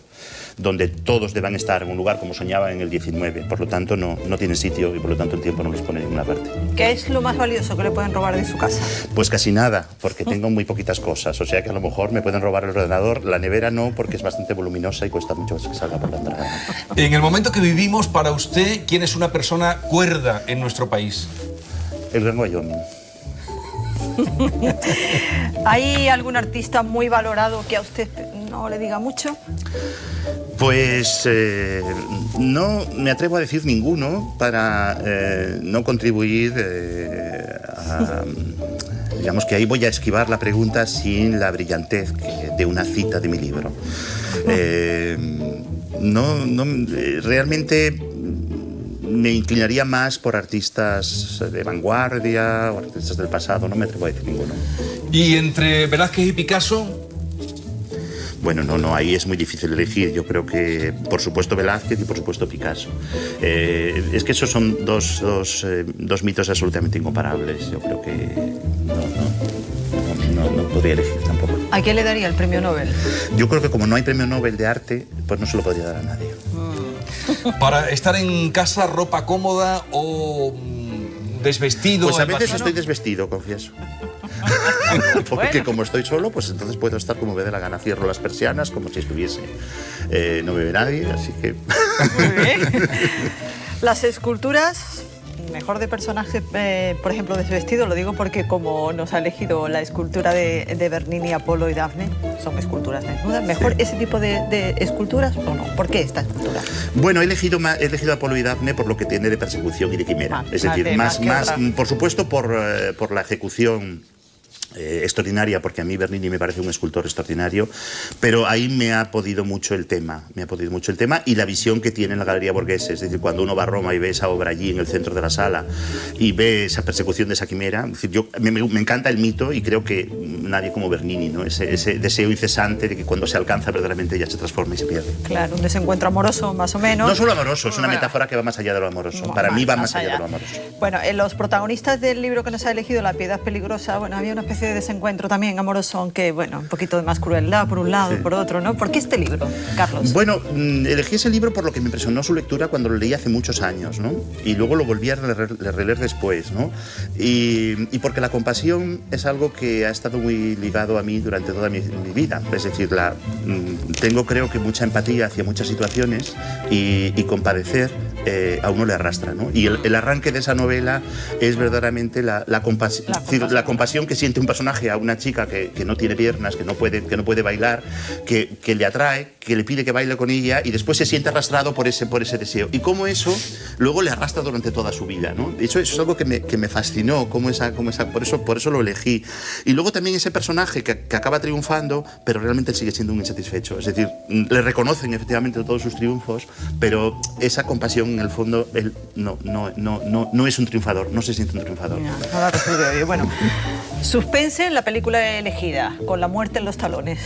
Speaker 3: donde todos deban estar en un lugar como soñaban en el 19. Por lo tanto, no tienen sitio y por lo tanto el tiempo no les pone en ninguna parte.
Speaker 4: ¿Qué es lo más valioso que le pueden robar de su casa?
Speaker 3: Pues casi nada, porque tengo muy poquitas cosas. O sea que a lo mejor me pueden robar el ordenador, la nevera no, porque es bastante voluminosa y cuesta mucho que salga por la entrada.
Speaker 1: En el momento que vivimos, para usted, ¿quién es una persona cuerda en nuestro país?
Speaker 3: El Gran Wyoming.
Speaker 4: ¿Hay algún artista muy valorado que a usted no le diga mucho?
Speaker 3: Pues no me atrevo a decir ninguno para no contribuir a... Digamos que ahí voy a esquivar la pregunta sin la brillantez de una cita de mi libro. Realmente me inclinaría más por artistas de vanguardia o artistas del pasado, no me atrevo a decir ninguno.
Speaker 1: ¿Y entre Velázquez y Picasso?
Speaker 3: Bueno, no, ahí es muy difícil elegir. Yo creo que, por supuesto, Velázquez y, por supuesto, Picasso. Es que esos son dos mitos absolutamente incomparables. Yo creo que no podría elegir tampoco.
Speaker 4: ¿A quién le daría el premio Nobel?
Speaker 3: Yo creo que como no hay premio Nobel de arte, pues no se lo podría dar a nadie.
Speaker 1: Para estar en casa, ropa cómoda o desvestido.
Speaker 3: Pues a veces estoy desvestido, confieso. Porque como estoy solo, pues entonces puedo estar como me dé la gana. Cierro las persianas como si estuviese. No me ve nadie, así que...
Speaker 4: Muy bien. Las esculturas, mejor de personaje, por ejemplo, desvestido, lo digo porque como nos ha elegido la escultura de Bernini, Apolo y Dafne, son esculturas desnudas. ¿Mejor ese tipo de esculturas o no? ¿Por qué esta escultura?
Speaker 3: Bueno, he elegido a Apolo y Dafne por lo que tiene de persecución y de quimera. Es decir, más por supuesto, por la ejecución extraordinaria, porque a mí Bernini me parece un escultor extraordinario, pero ahí me ha podido mucho el tema, y la visión que tiene en la Galería Borghese. Es decir, cuando uno va a Roma y ve esa obra allí en el centro de la sala y ve esa persecución de esa quimera, es decir, me encanta el mito y creo que nadie como Bernini, ¿no? Ese deseo incesante de que cuando se alcanza verdaderamente ya se transforma y se pierde.
Speaker 4: Claro, un desencuentro amoroso más o menos.
Speaker 3: No solo amoroso, es una metáfora que va más allá de lo amoroso. Para mí va más allá de lo amoroso.
Speaker 4: Bueno, en los protagonistas del libro que nos ha elegido, La piedad peligrosa, bueno, había una especie de desencuentro también amoroso, aunque bueno, un poquito de más crueldad por un lado y por otro, ¿no? ¿Por qué este libro, Carlos?
Speaker 3: Bueno, elegí ese libro por lo que me impresionó su lectura cuando lo leí hace muchos años, ¿no? Y luego lo volví a releer después, ¿no? Y porque la compasión es algo que ha estado muy ligado a mí durante toda mi vida. Es decir, tengo creo que mucha empatía hacia muchas situaciones y compadecer a uno le arrastra, ¿no? Y el arranque de esa novela es verdaderamente la compasión que siente un personaje a una chica que no tiene piernas, que no puede bailar, que le atrae, que le pide que baile con ella y después se siente arrastrado por ese deseo. Y cómo eso luego le arrastra durante toda su vida, ¿no? Eso es algo que me fascinó, por eso lo elegí. Y luego también ese personaje que acaba triunfando, pero realmente sigue siendo un insatisfecho. Es decir, le reconocen efectivamente todos sus triunfos, pero esa compasión en el fondo él no es un triunfador, no se siente un triunfador.
Speaker 4: No la resuelve hoy. Bueno, suspense en la película elegida, Con la muerte en los talones.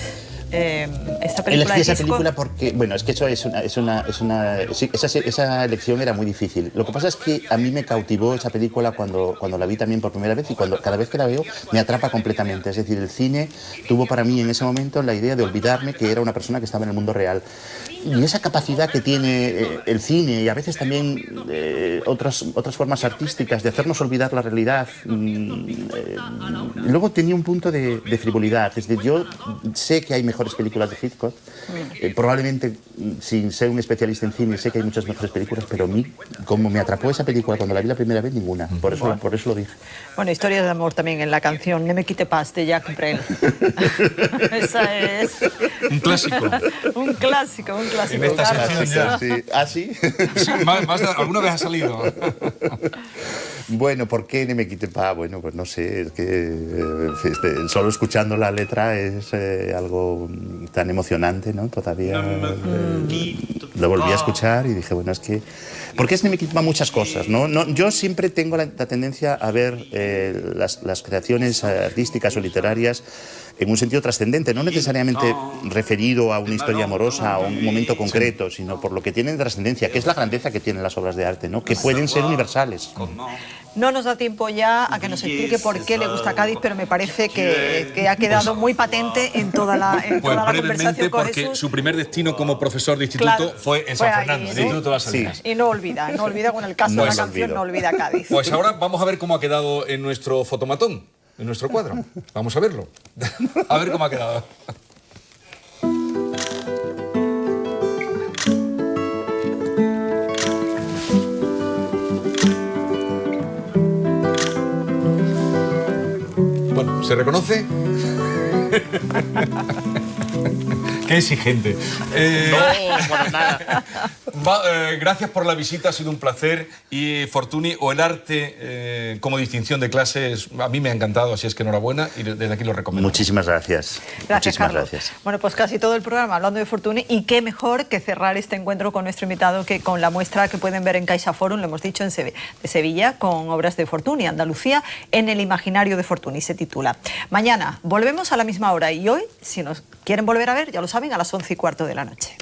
Speaker 4: Esta película
Speaker 3: elegí esa película porque, bueno, es que eso esa elección era muy difícil. Lo que pasa es que a mí me cautivó esa película cuando la vi también por primera vez y cada vez que la veo me atrapa completamente. Es decir, el cine tuvo para mí en ese momento la idea de olvidarme que era una persona que estaba en el mundo real. Y esa capacidad que tiene el cine y a veces también otras formas artísticas de hacernos olvidar la realidad, luego tenía un punto de frivolidad. Es decir, yo sé que hay mejores películas de Hitchcock, probablemente sin ser un especialista en cine sé que hay muchas mejores películas, pero a mí, como me atrapó esa película cuando la vi la primera vez, ninguna. Por eso lo dije.
Speaker 4: Bueno, historias de amor también en la canción Ne me quite paz de Jacques Brel. Esa es...
Speaker 1: Un clásico.
Speaker 4: Un clásico.
Speaker 1: En esta sección ya.
Speaker 3: Sí. ¿Ah, sí?
Speaker 1: Sí, alguna vez ha salido.
Speaker 3: Bueno, ¿por qué Ne me quite paz? Bueno, pues no sé, es que solo escuchando la letra es algo tan emocionante, ¿no? Todavía lo volví a escuchar y dije, bueno, es que... Porque Ne me quite paz muchas cosas, ¿no? Yo siempre tengo la tendencia a ver las creaciones artísticas o literarias en un sentido trascendente, no necesariamente referido a una historia amorosa o a un momento concreto, sino por lo que tienen de trascendencia, que es la grandeza que tienen las obras de arte, ¿no? Que pueden ser universales.
Speaker 4: No nos da tiempo ya a que nos explique por qué le gusta Cádiz, pero me parece que ha quedado muy patente en toda la conversación con
Speaker 1: porque
Speaker 4: Jesús.
Speaker 1: Su primer destino como profesor de instituto fue en San Fernando, en el Instituto de las Salinas.
Speaker 4: Sí. Y no olvida con el caso de la canción, no olvida Cádiz.
Speaker 1: Pues ahora vamos a ver cómo ha quedado en nuestro fotomatón, en nuestro cuadro. Vamos a verlo. A ver cómo ha quedado. Bueno, ¿se reconoce? Qué exigente.
Speaker 3: No, nada.
Speaker 1: Gracias por la visita, ha sido un placer. Y Fortuny, o el arte como distinción de clases, a mí me ha encantado, así es que enhorabuena y desde aquí lo recomiendo.
Speaker 3: Muchísimas gracias.
Speaker 4: Muchísimas gracias. Bueno, pues casi todo el programa hablando de Fortuny, y qué mejor que cerrar este encuentro con nuestro invitado que con la muestra que pueden ver en CaixaForum, lo hemos dicho, de Sevilla, con obras de Fortuny, Andalucía, en el imaginario de Fortuny, se titula. Mañana volvemos a la misma hora y hoy, si nos quieren volver a ver, ya lo saben, a las 11:15 de la noche.